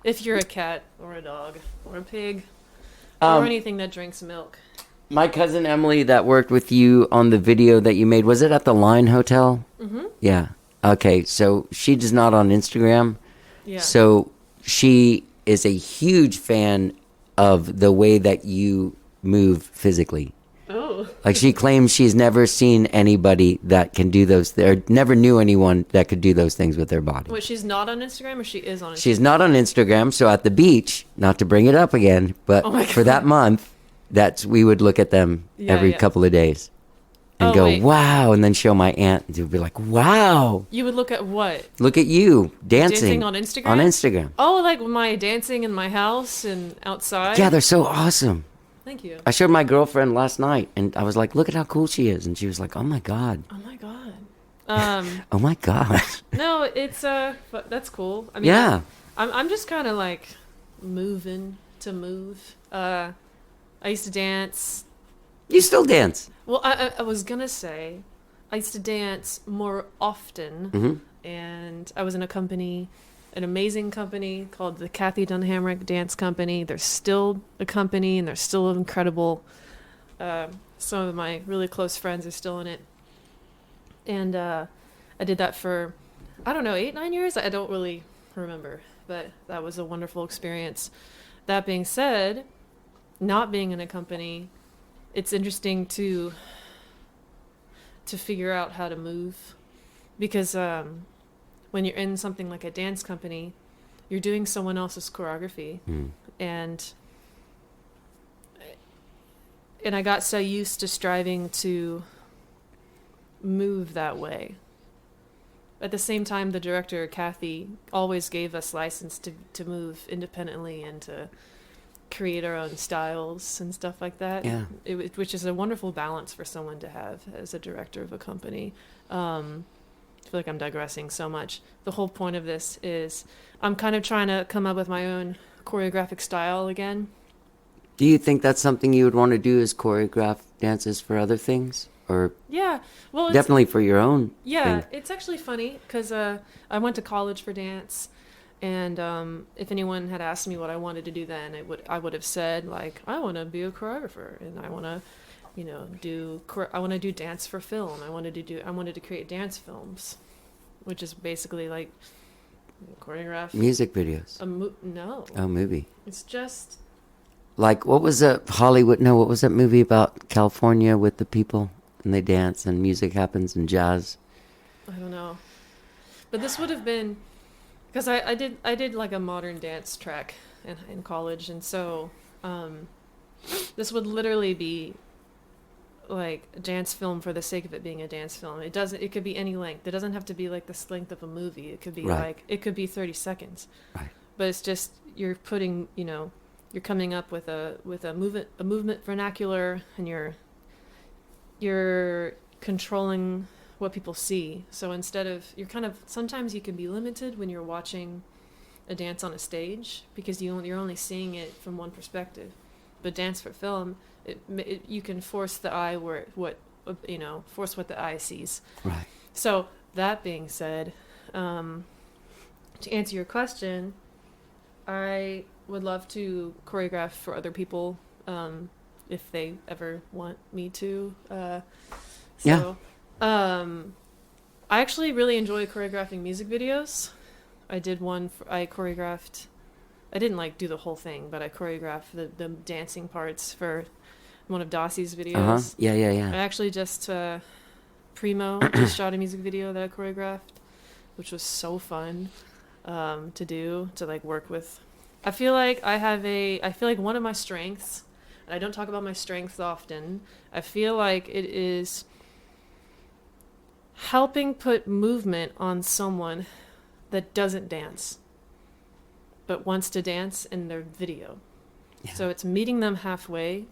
If you're a cat or a dog or a pig or anything that drinks milk. My cousin Emily that worked with you on the video that you made, was it at the Line Hotel? Mm-hmm. Yeah. Okay, so she's not on Instagram. Yeah. So she is a huge fan of the way that you move physically. Oh. She claims she's never seen anybody that can do those, or never knew anyone that could do those things with their body. Wait, she's not on Instagram or she is on Instagram? She's not on Instagram, so at the beach, not to bring it up again, but for that month, we would look at them every couple of days and go, wait. wow, and then show my aunt, and she'd be like, wow. You would look at what? Look at you, dancing. Dancing on Instagram? On Instagram. Oh, my dancing in my house and outside? Yeah, they're so awesome. Thank you. I showed my girlfriend last night, and I was like, look at how cool she is. And she was like, oh, my God. Oh, my God. Oh, my God. No, it's, but that's cool. I mean, Yeah. I'm just kind of, moving to move. I used to dance. You still dance. Well, I was going to say, I used to dance more often. Mm-hmm. And I was in a company, an amazing company called the Kathy Dunhamrick Dance Company. They're still a company, and they're still incredible. Some of my really close friends are still in it. And I did that for, I don't know, 8-9 years. I don't really remember, but that was a wonderful experience. That being said, not being in a company, it's interesting to figure out how to move, because when you're in something like a dance company, you're doing someone else's choreography, and I got so used to striving to move that way. At the same time, the director, Kathy, always gave us license to move independently and to create our own styles and stuff like that. Yeah. Which is a wonderful balance for someone to have as a director of a company. I feel like I'm digressing so much. The whole point of this is I'm kind of trying to come up with my own choreographic style again. Do you think that's something you would want to do, is choreograph dances for other things? Or Yeah, well, it's, definitely for your own yeah, thing? it's actually funny because I went to college for dance, and if anyone had asked me what I wanted to do then, I would have said, like, I want to be a choreographer, and I want to, I want to do dance for film. I wanted to create dance films, which is basically like choreograph Music videos. No, Oh, movie. it's just Like, what was that Hollywood? No, what was that movie about California with the people and they dance and music happens and jazz? I don't know, but this would have been because I did like a modern dance track in college, and so this would literally be like a dance film for the sake of it being a dance film. It could be any length. It doesn't have to be like the length of a movie. It could be Right. it could be 30 seconds. Right. But it's just you're putting, you're coming up with a movement vernacular, and you're controlling what people see. So instead of sometimes you can be limited when you're watching a dance on a stage because you're only seeing it from one perspective. But dance for film, you can force the eye force what the eye sees. Right. So that being said, to answer your question, I would love to choreograph for other people if they ever want me to. I actually really enjoy choreographing music videos. I did one. I choreographed. I didn't do the whole thing, but I choreographed the dancing parts for one of Dossie's videos. Yeah. I actually just Primo just shot a music video that I choreographed, which was so fun to do, to work with. I feel like one of my strengths, and I don't talk about my strengths often, I feel like it is helping put movement on someone that doesn't dance but wants to dance in their video. Yeah. So it's meeting them halfway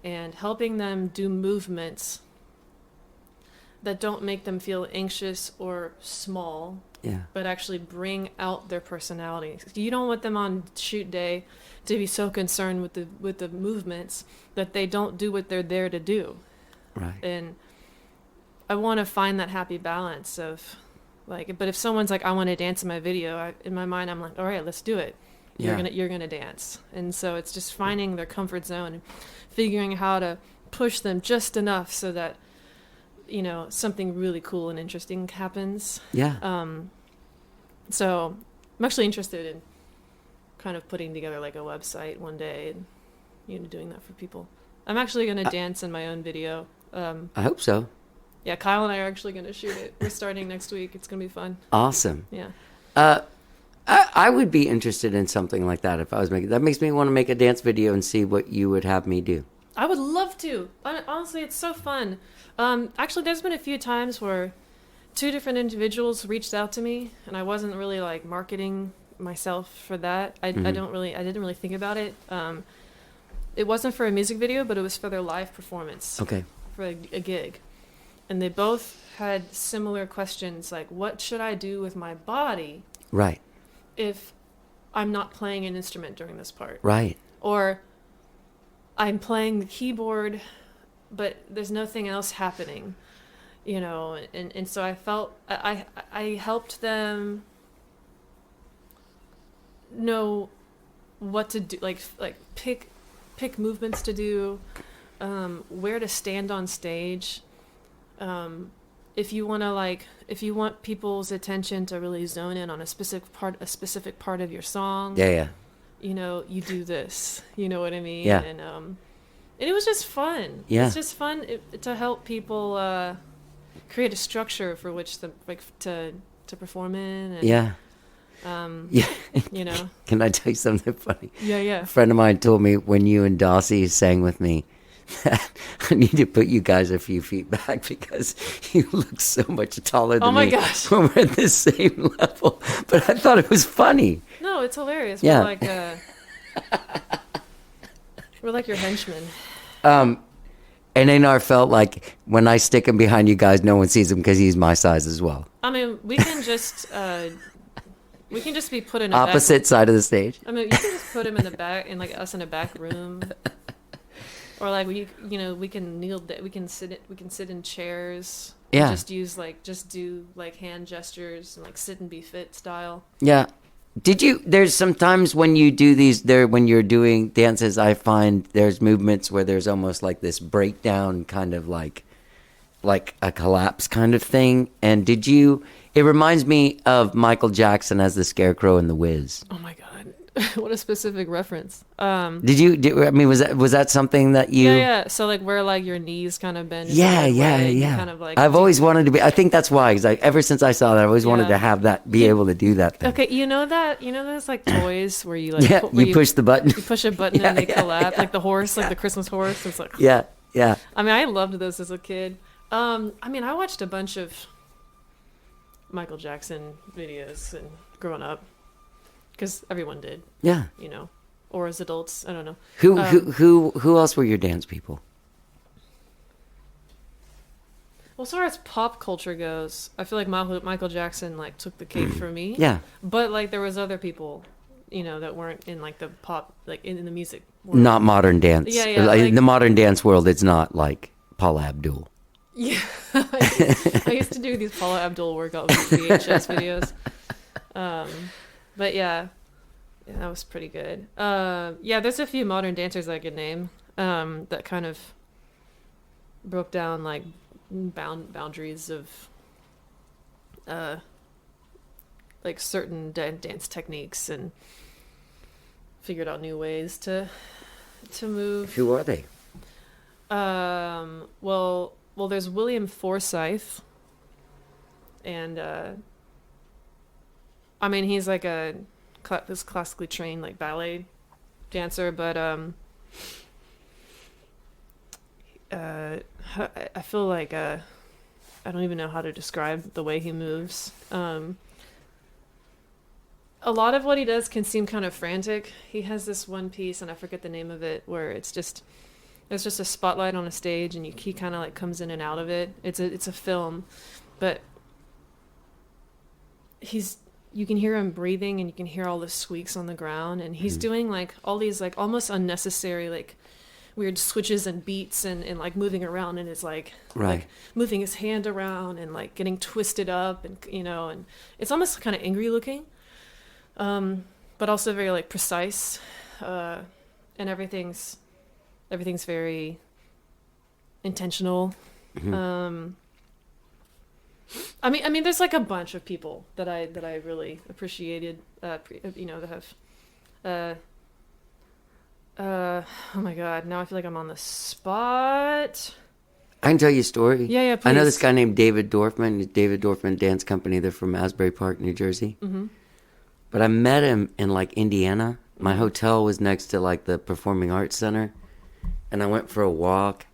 and helping them do movements that don't make them feel anxious or small, but actually bring out their personality. You don't want them on shoot day to be so concerned with the movements that they don't do what they're there to do. Right. And I want to find that happy balance of but if someone's like, I want to dance in my video, in my mind I'm like, all right, let's do it. You're gonna dance. And so it's just finding their comfort zone and figuring how to push them just enough so that something really cool and interesting happens. So I'm actually interested in kind of putting together a website one day and doing that for people. I'm actually gonna dance in my own video. I hope so. Yeah, Kyle and I are actually going to shoot it. We're starting next week. It's going to be fun. Awesome. Yeah. I would be interested in something like that if I was making. That makes me want to make a dance video and see what you would have me do. I would love to. Honestly, it's so fun. Actually, there's been a few times where two different individuals reached out to me, and I wasn't really marketing myself for that. I didn't really think about it. It wasn't for a music video, but it was for their live performance. Okay. For a gig. And they both had similar questions, like, what should I do with my body? Right. If I'm not playing an instrument during this part. Right. Or I'm playing the keyboard, but there's nothing else happening, and so I felt I helped them know what to do, pick movements to do, where to stand on stage, if you want to like, if you want people's attention to really zone in on a specific part of your song, Yeah. you know, you do this. You know what I mean? Yeah. And it was just fun. Yeah. It's just fun to help people create a structure for which to perform in. And, Yeah. Yeah. You know. Can I tell you something funny? Yeah. A friend of mine told me when you and Dossie sang with me that I need to put you guys a few feet back because you look so much taller than Oh my me gosh. when we're at the same level. But I thought it was funny. No, it's hilarious. Yeah. We're like your henchmen. And Anar felt like when I stick him behind you guys, no one sees him because he's my size as well. I mean, we can just be put in a Opposite side of the stage. I mean, you can just put him in the back, in like us in a back room, or like we can we can sit in chairs. And Yeah. just do like hand gestures and like sit and be fit style. Yeah. There's sometimes when you do when you're doing dances, I find there's movements where there's almost like this breakdown kind of like a collapse kind of thing. And it reminds me of Michael Jackson as the Scarecrow in The Wiz. Oh my God. What a specific reference. I mean, was that something that you... Yeah. So like where like your knees kind of bend. Yeah. Kind of like I've always wanted to be... I think that's why, because ever since I saw that, I always wanted to have that, be able to do that thing. Okay, you know those like toys where you like... Yeah, where you push the button. You push a button and they collapse. Like the horse, like the Christmas horse. It's like... Yeah. I mean, I loved those as a kid. I mean, I watched a bunch of Michael Jackson videos and growing up. Because everyone did. Yeah. You know, or as adults, I don't know. Who else were your dance people? Well, as far as pop culture goes, I feel like Michael Jackson like took the cake for me. Yeah. But like there was other people, you know, that weren't in like the pop, like in the music world. Not modern dance. Yeah. Like, in the modern dance world, it's not like Paula Abdul. Yeah. I used to do these Paula Abdul workout VHS videos. But yeah, that was pretty good. Yeah, there's a few modern dancers I could name that kind of broke down like boundaries of like certain dance techniques and figured out new ways to move. Who are they? Well, there's William Forsythe, and I mean, he's like this classically trained like ballet dancer, but I feel like I don't even know how to describe the way he moves. A lot of what he does can seem kind of frantic. He has this one piece, and I forget the name of it, where it's just a spotlight on a stage, and he kind of like comes in and out of it. It's a film, but you can hear him breathing, and you can hear all the squeaks on the ground, and he's doing like all these like almost unnecessary like weird switches and beats and like moving around, and it's like moving his hand around and like getting twisted up, and you know, and it's almost kind of angry looking, but also very like precise, and everything's very intentional. I mean, there's like a bunch of people that I really appreciated, you know, that have, oh my God, now I feel like I'm on the spot. I can tell you a story. Yeah, please. I know this guy named David Dorfman, David Dorfman Dance Company. They're from Asbury Park, New Jersey. Mm-hmm. But I met him in like Indiana. My hotel was next to like the Performing Arts Center. And I went for a walk,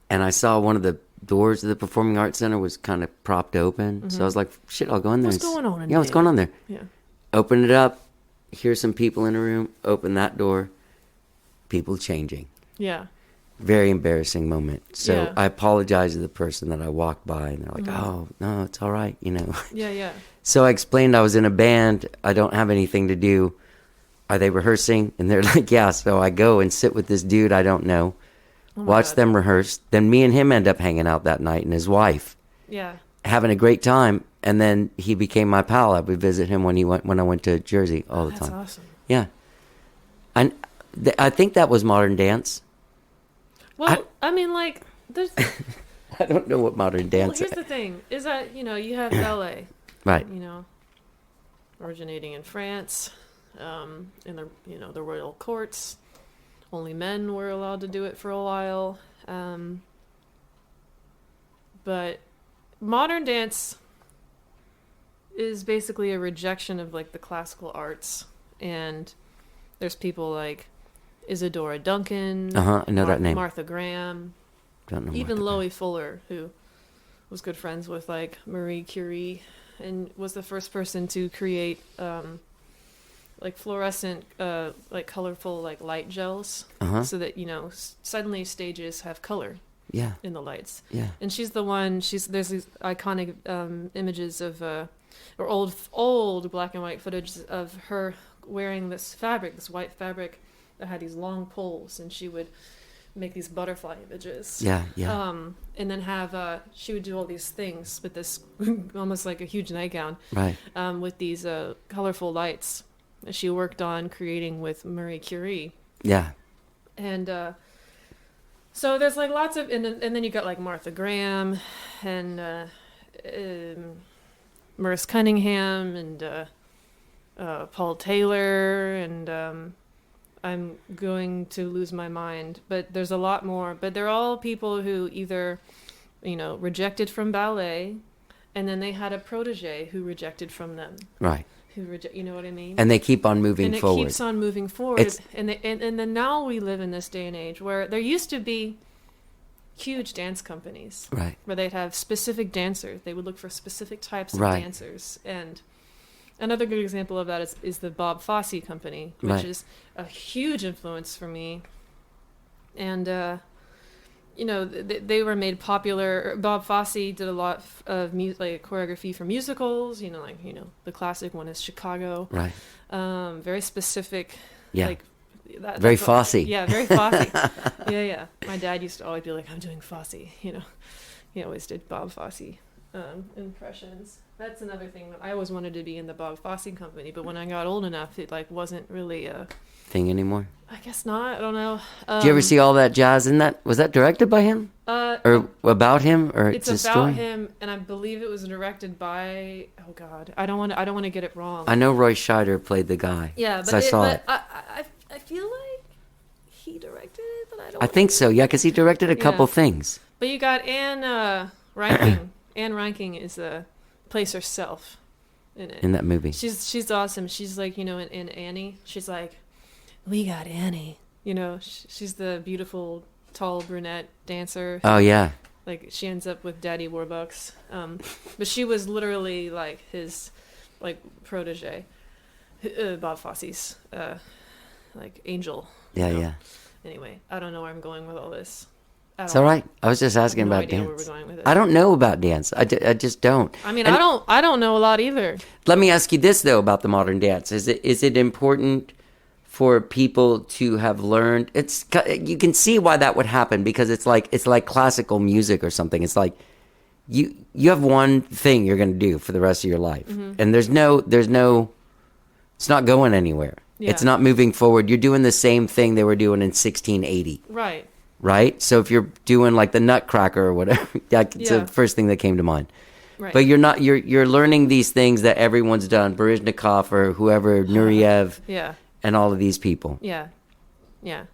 and I saw one of the doors of the Performing Arts Center was kind of propped open. Mm-hmm. So I was like, shit, I'll go in there. What's going on in there? Yeah, what's going on there? Yeah. Open it up. Here's some people in a room. Open that door. People changing. Yeah. Very embarrassing moment. So Yeah. I apologize to the person that I walked by, and they're like, oh, no, it's all right, you know. Yeah. So I explained I was in a band. I don't have anything to do. Are they rehearsing? And they're like, yeah. So I go and sit with this dude I don't know. Watch God. them rehearse. Then me and him end up hanging out that night, and his wife. Yeah. Having a great time. And then he became my pal. I would visit him when I went to Jersey all the That's time. awesome. Yeah. And I think that was modern dance. Well, I mean, like, there's I don't know what modern Well, dance here's the thing: is that you have ballet, Right. Originating in France, in the royal courts. Only men were allowed to do it for a while, but modern dance is basically a rejection of like the classical arts, and there's people like Isadora Duncan, I know that name. Martha Graham, Don't know even Martha Loie Fuller, who was good friends with like Marie Curie, and was the first person to create like fluorescent, like colorful like light gels, so that suddenly stages have color Yeah. in the lights. Yeah. And she's the one. There's these iconic images of or old black and white footage of her wearing this white fabric that had these long poles, and she would make these butterfly images. Yeah. And then she would do all these things with this almost like a huge nightgown, Right. with these colorful lights that she worked on creating with Marie Curie. Yeah. And so there's like lots of, and then you got like Martha Graham and Maurice Cunningham and Paul Taylor, and I'm going to lose my mind, but there's a lot more. But they're all people who either, rejected from ballet, and then they had a protege who rejected from them. Right. You know what I mean? And they keep on moving and it forward. keeps on moving forward. And then now we live in this day and age where there used to be huge dance companies, Right. where they'd have specific dancers. They would look for specific types of Right. dancers. And another good example of that is the Bob Fosse Company, which Right. is a huge influence for me. And they were made popular. Bob Fosse did a lot of choreography for musicals. The classic one is Chicago. Right. Very specific. Yeah. Like Very Fosse. Yeah, very Fosse. Yeah. My dad used to always be like, "I'm doing Fosse." He always did Bob Fosse impressions. That's another thing that I always wanted to be in the Bob Fosse Company, but when I got old enough, it like wasn't really a Thing anymore. I guess not. I don't know. Did you ever see All That Jazz? Was that directed by him? Or about him? Or it's his about story? him, and I believe it was directed by. Oh God, I don't want to get it wrong. I know Roy Scheider played the guy. Yeah, 'cause but I saw it. I feel like he directed it, but I don't. I think so. Yeah, because he directed a couple things. But you got Anne Reinking. Anne Reinking plays herself in it. In that movie. She's awesome. She's like, in Annie, she's like, "We got Annie." She's the beautiful, tall brunette dancer. Oh yeah. Like she ends up with Daddy Warbucks. But she was literally like his like protege, Bob Fosse's like angel. Yeah. Anyway, I don't know where I'm going with all this. It's all right. I was just asking no about idea dance. where we're going with it. I don't know about dance. I just don't. I mean, And I don't know a lot either. Let me ask you this though about the modern dance. Is it important for people to have learned? You can see why that would happen, because it's like classical music or something. It's like you have one thing you're going to do for the rest of your life, and there's no it's not going anywhere. Yeah. It's not moving forward. You're doing the same thing they were doing in 1680. Right. Right? So if you're doing like the Nutcracker or whatever, it's Yeah. the first thing that came to mind. Right. But you're learning these things that everyone's done, Baryshnikov or whoever, Nureyev, Yeah. and all of these people. Yeah. Yeah.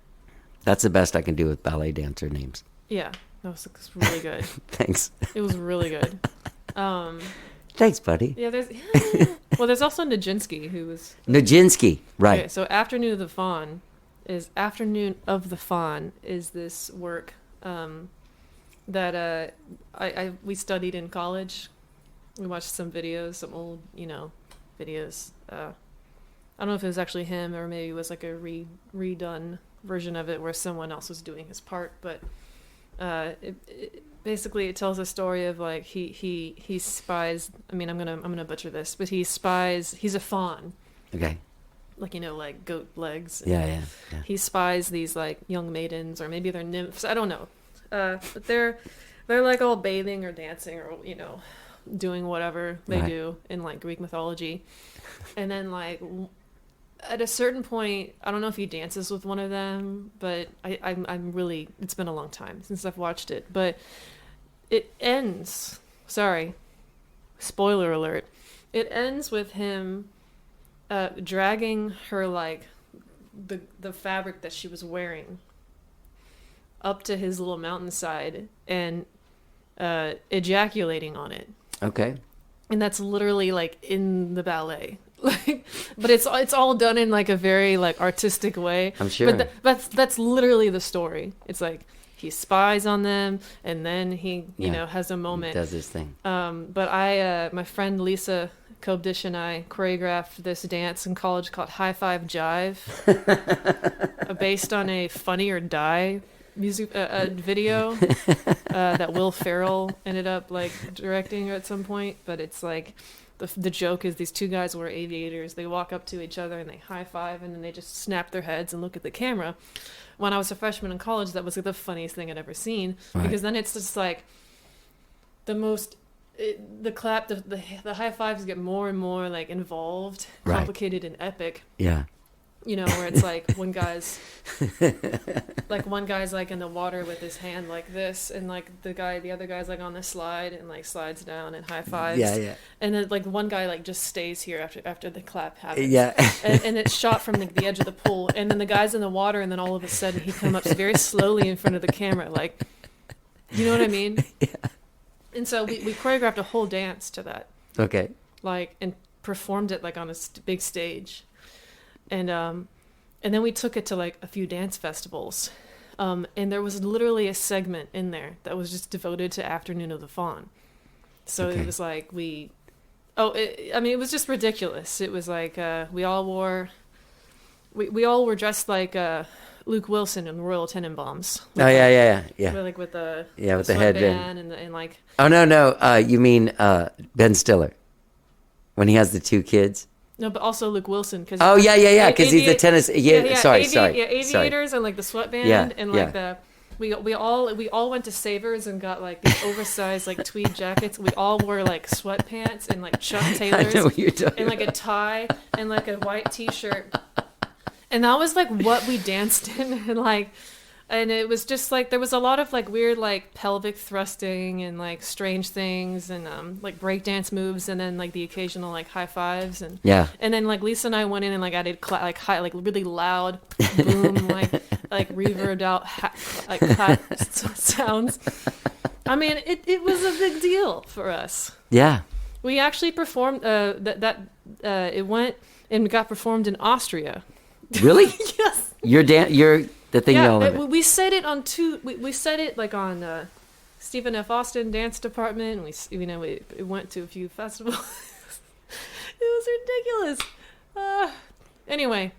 That's the best I can do with ballet dancer names. Yeah. That was really good. Thanks. It was really good. Thanks, buddy. Yeah, there's also Nijinsky, who was Nijinsky, right. Okay, so Afternoon of the Faun is this work that we studied in college. We watched some videos, some old, videos. I don't know if it was actually him or maybe it was like a redone version of it where someone else was doing his part, but basically it tells a story of like he spies. I mean, I'm gonna butcher this, but he's a faun. Okay. Like, like goat legs. Yeah. He spies these like young maidens, or maybe they're nymphs. I don't know. But they're like all bathing or dancing or doing whatever they do in like Greek mythology. And then like at a certain point, I don't know if he dances with one of them, but I'm really, it's been a long time since I've watched it, but it ends. Sorry, spoiler alert. It ends with him dragging her, like, the fabric that she was wearing up to his little mountainside and ejaculating on it. Okay. And that's literally, like, in the ballet. Like, but it's all done in, like, a very, like, artistic way. I'm sure. But that's literally the story. It's like he spies on them, and then he you know has a moment. He does his thing. But my friend Lisa Kobdish and I choreographed this dance in college called High Five Jive, based on a Funny or Die music video that Will Ferrell ended up, like, directing at some point. But it's like the joke is these two guys wear aviators. They walk up to each other and they high five, and then they just snap their heads and look at the camera. When I was a freshman in college, that was, like, the funniest thing I'd ever seen. Right. Because then it's just like the clap, the high fives get more and more, like, involved, Right. complicated, and epic. Yeah. You know, where it's like one guy's like in the water with his hand like this, and, like, the other guy's, like, on the slide and, like, slides down and high fives. Yeah. And then, like, one guy, like, just stays here after the clap happens. Yeah. and it's shot from the edge of the pool, and then the guy's in the water, and then all of a sudden he comes up very slowly in front of the camera, like, you know what I mean? Yeah. And so we choreographed a whole dance to that, Okay. like, and performed it, like, on a big stage. And then we took it to, like, a few dance festivals. And there was literally a segment in there that was just devoted to Afternoon of the Faun. So Okay. it was like it was just ridiculous. It was like we all were dressed like Luke Wilson in Royal Tenenbaums. Oh, yeah. Like with the with the sweatband headband. and like. Oh, no. You mean Ben Stiller when he has the two kids? No, but also Luke Wilson. Cause Oh, yeah, because he's the tennis. Sorry. Yeah, aviators and, like, the sweatband and, like, we all went to Savers and got, like, these oversized, like, tweed jackets. We all wore, like, sweatpants and, like, Chuck Taylors. I know what you're talking and, like, a tie and, like, a white T-shirt. And that was, like, what we danced in, and it was just, like, there was a lot of, like, weird, like, pelvic thrusting and, like, strange things and, like, breakdance moves, and then, like, the occasional, like, high fives. And then, like, Lisa and I went in and, like, added, like, really loud boom, like reverbed out, like, clap sounds. I mean, it was a big deal for us. Yeah. We actually performed, it went and got performed in Austria. Really? Yes. You're the thing Yeah, y'all we said it on we said it, like, on Stephen F. Austin Dance Department, and we went to a few festivals. It was ridiculous. Anyway,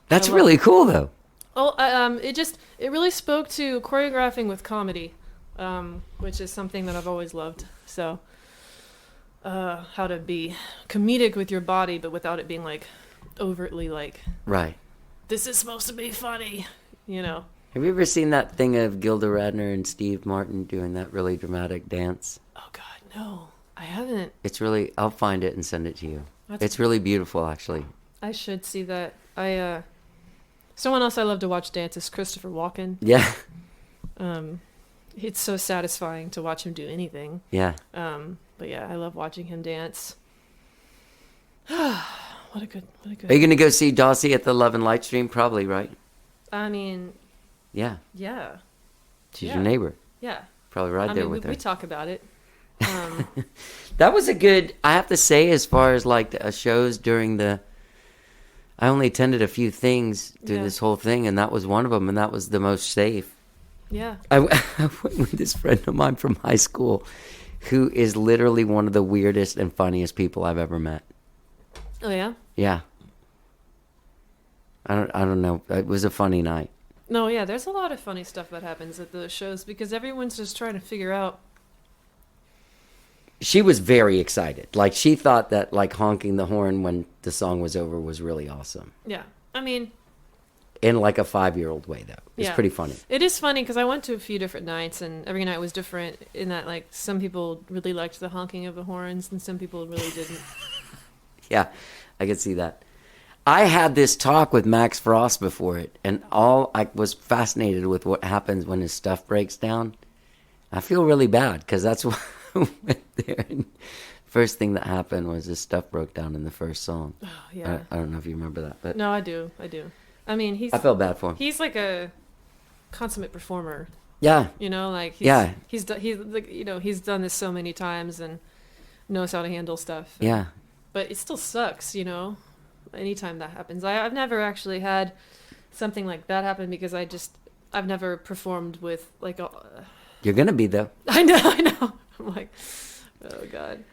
That's really cool, though. Oh, it really spoke to choreographing with comedy, which is something that I've always loved. So, how to be comedic with your body, but without it being, like, overtly, like, Right. this is supposed to be funny, you know. Have you ever seen that thing of Gilda Radner and Steve Martin doing that really dramatic dance? Oh God, no, I haven't. It's really, I'll find it and send it to you. That's- It's really beautiful, actually. I should see that. Someone else I love to watch dance is Christopher Walken. Yeah. It's so satisfying to watch him do anything. Yeah. But yeah, I love watching him dance. What a good. Are you going to go see Dossie at the Love and Light stream? Probably, right? I mean, Yeah. yeah. She's Yeah. your neighbor. Yeah. Probably right there with her. We talk about it. That was a good, I have to say, as far as, like, shows during the, I only attended a few things through Yeah. this whole thing, and that was one of them, and that was the most safe. Yeah. I went with this friend of mine from high school who is literally one of the weirdest and funniest people I've ever met. Oh yeah. Yeah. I don't know. It was a funny night. No, yeah. There's a lot of funny stuff that happens at those shows because everyone's just trying to figure out. She was very excited. Like, she thought that, like, honking the horn when the song was over was really awesome. Yeah. I mean, In, like, a 5-year-old way, though. It's Yeah. pretty funny. it is funny because I went to a few different nights and every night was different in that, like, some people really liked the honking of the horns and some people really didn't. Yeah, I could see that. I had this talk with Max Frost before it, and I was fascinated with what happens when his stuff breaks down. I feel really bad because that's why I went there. And first thing that happened was his stuff broke down in the first song. Oh, yeah. I don't know if you remember that, but No, I do. I mean, I felt bad for him. he's like a consummate performer. Yeah, You know, like he's like, you know, he's done this so many times and knows how to handle stuff. yeah. But it still sucks, you know, anytime that happens. I've never actually had something like that happen because I've never performed with like You're gonna be though. I know. I'm like, oh God.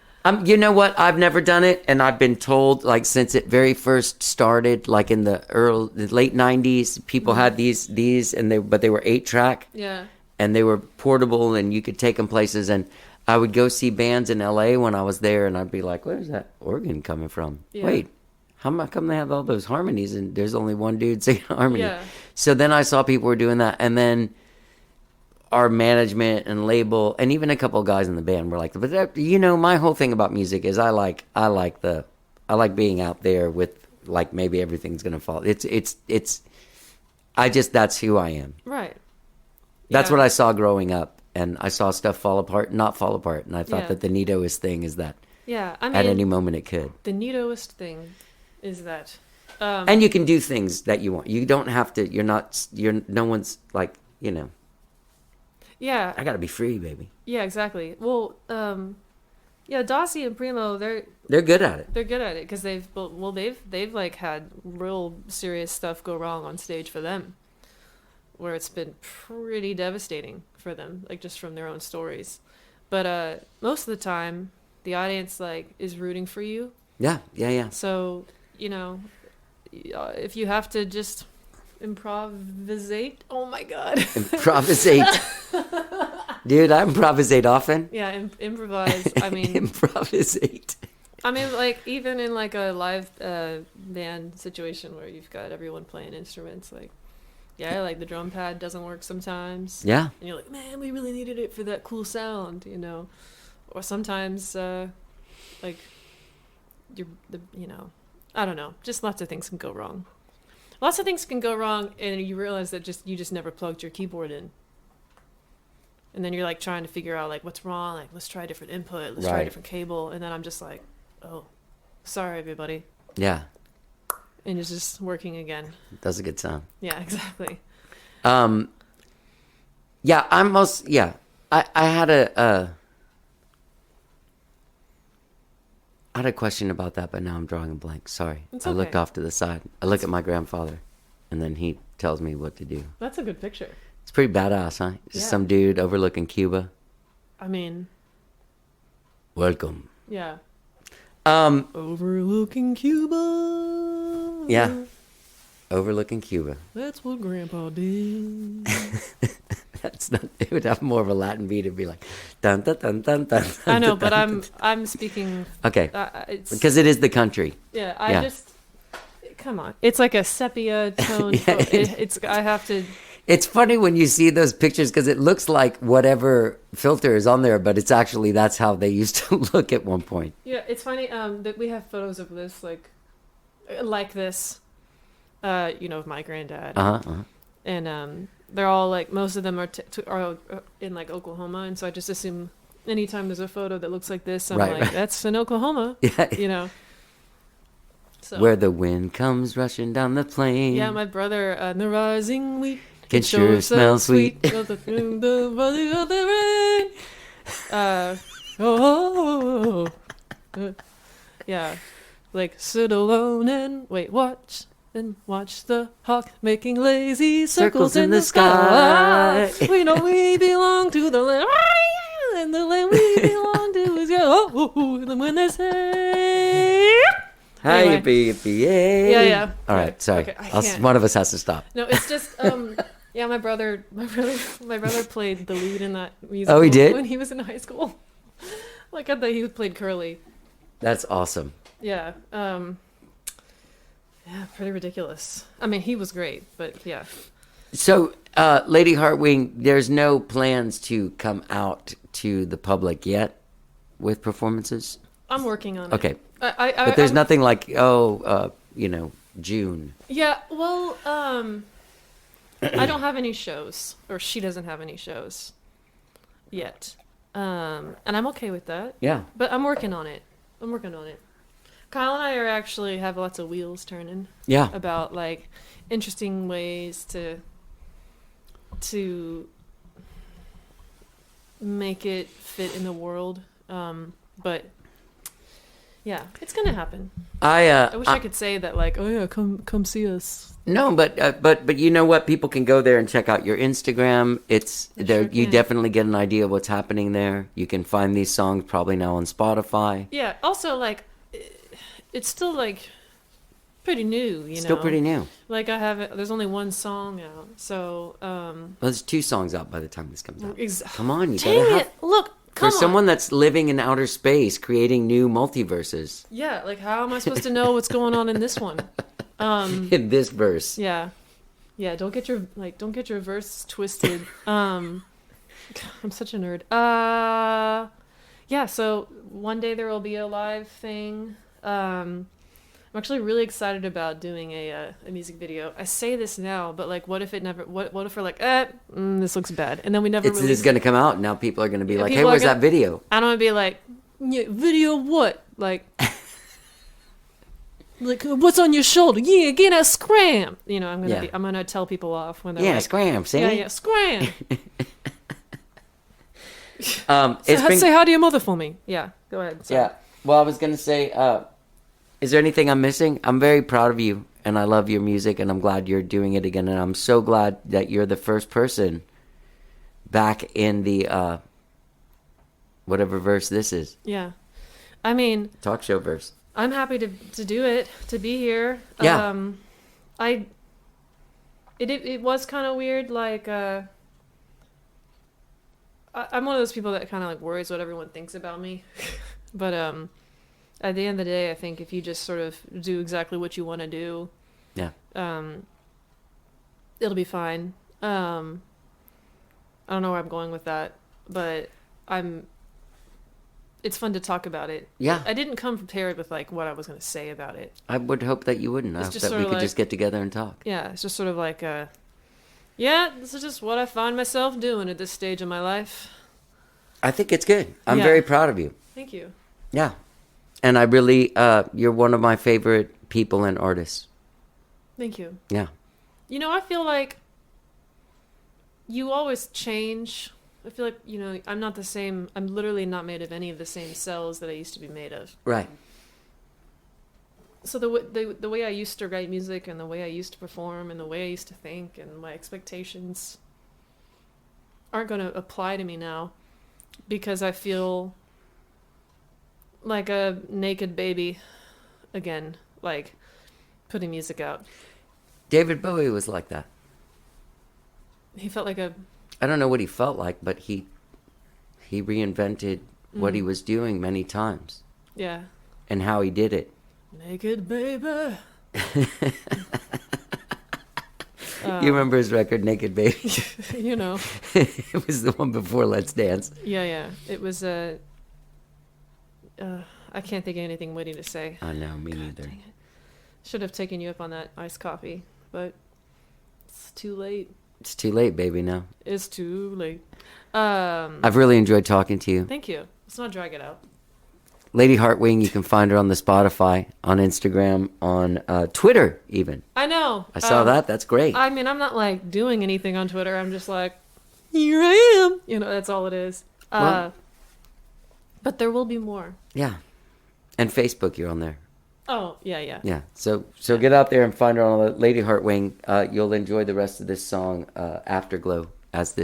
You know what? I've never done it, and I've been told, like, since it very first started, like in the late '90s, people had these, and they were 8-track, Yeah. and they were portable, and you could take them places. And I would go see bands in LA when I was there, and I'd be like, "Where's that organ coming from? Yeah. Wait, how come they have all those harmonies and there's only one dude singing harmony?" Yeah. So then I saw people were doing that, and then our management and label, and even a couple of guys in the band were like, "But that, you know, my whole thing about music is I like being out there with, like, maybe everything's gonna fall. That's who I am. Right. That's Yeah. what I saw growing up, and I saw stuff not fall apart, and I thought Yeah. that the neatoest thing is that Yeah. I mean, at any moment it could. the neatoest thing is that. And you can do things that you want. You don't have to. No one's like, you know. Yeah. I gotta be free, baby. Yeah. Exactly. Well. Yeah. Dossie and Primo, They're good at it. they're good at it because they've like had real serious stuff go wrong on stage for them, where it's been pretty devastating for them, like just from their own stories. But most of the time, the audience like is rooting for you. Yeah. So you know, if you have to just improvisate, oh my God, Improvisate. Dude, I improvisate often. yeah, improvise. I mean, Improvisate. I mean, like even in like a live band situation where you've got everyone playing instruments, like yeah, like the drum pad doesn't work sometimes. Yeah. And you're like, man, we really needed it for that cool sound, you know. Or sometimes, like, you know, I don't know. Just lots of things can go wrong. Lots of things can go wrong, and you realize that you just never plugged your keyboard in. And then you're like trying to figure out like what's wrong. Like let's try a different input. Let's try a Right. different cable. And then I'm just like, oh, sorry everybody. Yeah. And it's just working again. Does a good sound. Yeah, exactly. Yeah, I had a question about that, but now I'm drawing a blank. Sorry. It's I looked okay. off to the side. I look at my grandfather, and then he tells me what to do. That's a good picture. It's pretty badass, huh? Just Yeah. some dude overlooking Cuba. I mean, Welcome. yeah. Um, Overlooking Cuba. yeah. Overlooking Cuba. That's what Grandpa did. That's not. It would have more of a Latin beat. It'd be like, dun dun dun dun dun. I know, dun, but dun, I'm speaking. Okay. It's Because it is the country. yeah. yeah. Come on. It's like a sepia tone. Yeah, It's. I have to. It's funny when you see those pictures because it looks like whatever filter is on there, but it's actually that's how they used to look at one point. Yeah, it's funny. That we have photos of this like this. You know, of my granddad. And they're all like most of them are in like Oklahoma, and so I just assume anytime there's a photo that looks like this, I'm Right, like, that's in Oklahoma. Yeah. You know. So Where the wind comes rushing down the plain. yeah, my brother, the rising wheat Can sure smell sweet. the body of the rain. Yeah, like sit alone and watch the hawk making lazy circles in the sky. We know we belong to the land, and the land we belong to is and when they say. Hi, Anyway. yippee, Yeah. All right, sorry. Okay, I can't. One of us has to stop. No, it's just yeah, my brother played the lead in that musical. Oh, he did? when he was in high school. Like I thought he played Curly. That's awesome. Yeah. Yeah, pretty ridiculous. I mean, he was great, but yeah. So, Lady Heartwing, there's no plans to come out to the public yet with performances? I'm working on it. Okay. But there's nothing like, June. Yeah, well, I don't have any shows, or she doesn't have any shows. yet. And I'm okay with that. Yeah. But I'm working on it. Kyle and I are actually have lots of wheels turning. Yeah. About like interesting ways to make it fit in the world. But yeah, it's gonna happen. I wish I could say that like, oh yeah, come see us. No, but you know what? People can go there and check out your Instagram. It's there. Sure You can. definitely get an idea of what's happening there. You can find these songs probably now on Spotify. Yeah. Also, like, it's still like pretty new. You know, Still pretty new. Like there's only one song out, so Well, there's 2 songs out by the time this comes out. Come on, you Dang gotta have. it! Look, come For on. someone that's living in outer space, creating new multiverses Yeah, like how am I supposed to know what's going on in this one? in this verse. Yeah. Don't get your verse twisted. I'm such a nerd. Yeah. So one day there will be a live thing. I'm actually really excited about doing a music video. I say this now, but like, what if it never? What if we're like, this looks bad, and then we never. It's release going to come out. Now people are going to be like, hey, people are where's gonna- that video? I don't want to be like, yeah, video what? Like, like what's on your shoulder? Yeah, get a scram. You know, I'm gonna tell people off when they're Yeah, like, scram, see? yeah, scram. It's been, Say hi to your mother for me. Yeah, go ahead. Sorry. yeah. Well, I was going to say, is there anything I'm missing? I'm very proud of you, and I love your music, and I'm glad you're doing it again, and I'm so glad that you're the first person back in the, whatever verse this is, Yeah. I mean, talk show verse. I'm happy to do it, to be here. Yeah. It was kind of weird, like, I'm one of those people that kind of like worries what everyone thinks about me. But at the end of the day, I think if you just sort of do exactly what you want to do, Yeah. it'll be fine. I don't know where I'm going with that, but it's fun to talk about it. Yeah. I didn't come prepared with like what I was going to say about it. I would hope that you wouldn't. I It's hope just that sort we of could like- just get together and talk. Yeah, it's just sort of like, yeah, this is just what I find myself doing at this stage of my life. I think it's good. I'm Yeah. very proud of you. Thank you. Yeah. And I really, you're one of my favorite people and artists. Thank you. Yeah. You know, I feel like you always change. I feel like, you know, I'm not the same. I'm literally not made of any of the same cells that I used to be made of. Right. So the way I used to write music and the way I used to perform and the way I used to think and my expectations aren't going to apply to me now because I feel like a naked baby again, like putting music out. David Bowie was like that. He felt like a I don't know what he felt like, but he reinvented what he was doing many times yeah, and how he did it. naked baby. You remember his record, Naked Baby? You know. It was the one before Let's Dance. Yeah. It was I can't think of anything witty to say. Oh, no, me neither. Dang it. Should have taken you up on that iced coffee, but it's too late. It's too late, baby, now. It's too late. I've really enjoyed talking to you. Thank you. Let's not drag it out. Lady Heartwing, you can find her on the Spotify, on Instagram, on Twitter even. I know. I saw that. That's great. I mean, I'm not like doing anything on Twitter. I'm just like, here I am. You know, that's all it is. Well- But there will be more. Yeah. And Facebook, you're on there. Oh, yeah. Yeah. So get out there and find her on Lady Heartwing. You'll enjoy the rest of this song, Afterglow, as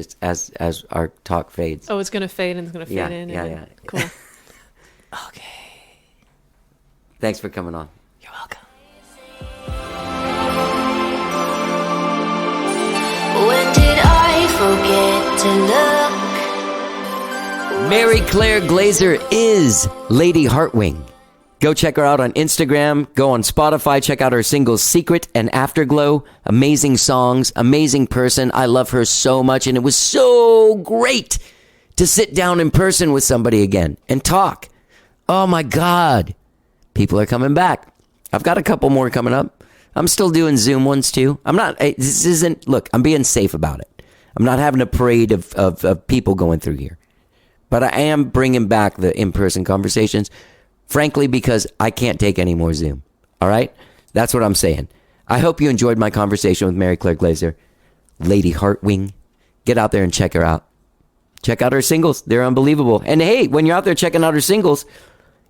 our talk fades. Oh, it's gonna fade and it's gonna fade Yeah, in. yeah, and yeah. Cool. Okay. Thanks for coming on. You're welcome. When did I forget to look? Mary Claire Glazer is Lady Heartwing. Go check her out on Instagram. Go on Spotify. Check out her singles Secret and Afterglow. Amazing songs. Amazing person. I love her so much. And it was so great to sit down in person with somebody again and talk. Oh my God. People are coming back. I've got a couple more coming up. I'm still doing Zoom ones too. Look, I'm being safe about it. I'm not having a parade of people going through here. But I am bringing back the in-person conversations, frankly, because I can't take any more Zoom. All right? That's what I'm saying. I hope you enjoyed my conversation with Mary Claire Glazer, Lady Heartwing. Get out there and check her out. Check out her singles. They're unbelievable. And hey, when you're out there checking out her singles,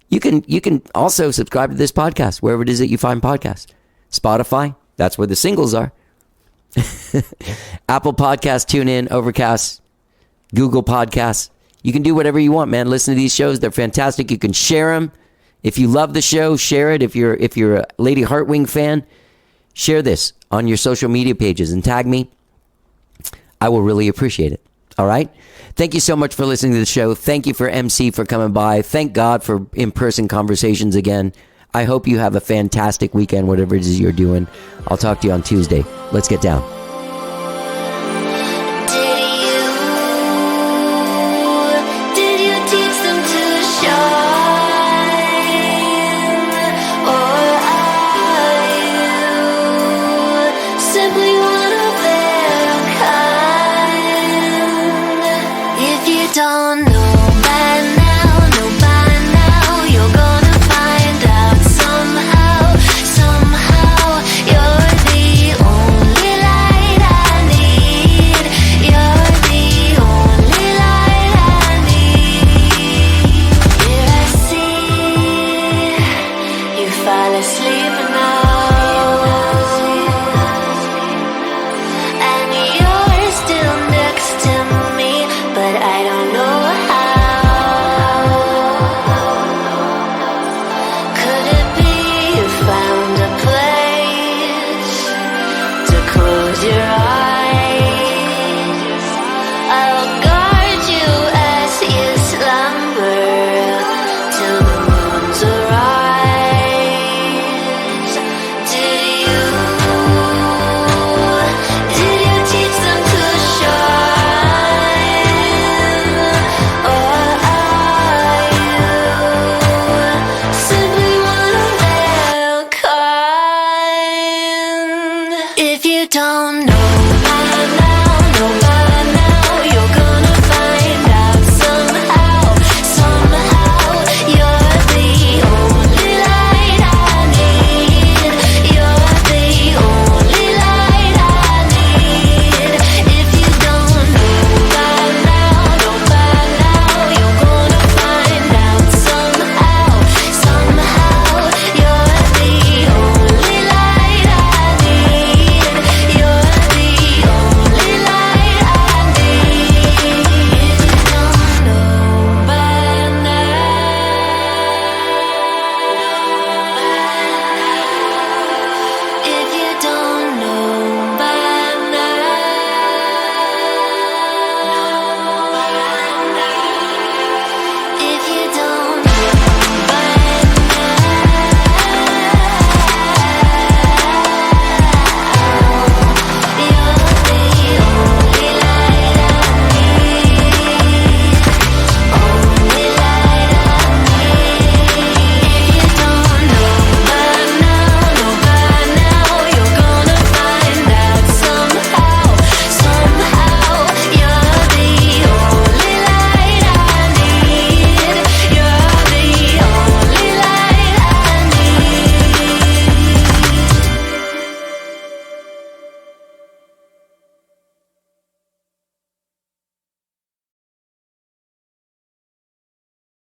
you can also subscribe to this podcast, wherever it is that you find podcasts. Spotify, that's where the singles are. Apple Podcasts, TuneIn, Overcast, Google Podcasts. You can do whatever you want, man. Listen to these shows. They're fantastic. You can share them. If you love the show, share it. If you're a Lady Heartwing fan, share this on your social media pages and tag me. I will really appreciate it. All right? Thank you so much for listening to the show. Thank you for MC for coming by. Thank God for in-person conversations again. I hope you have a fantastic weekend, whatever it is you're doing. I'll talk to you on Tuesday. Let's get down.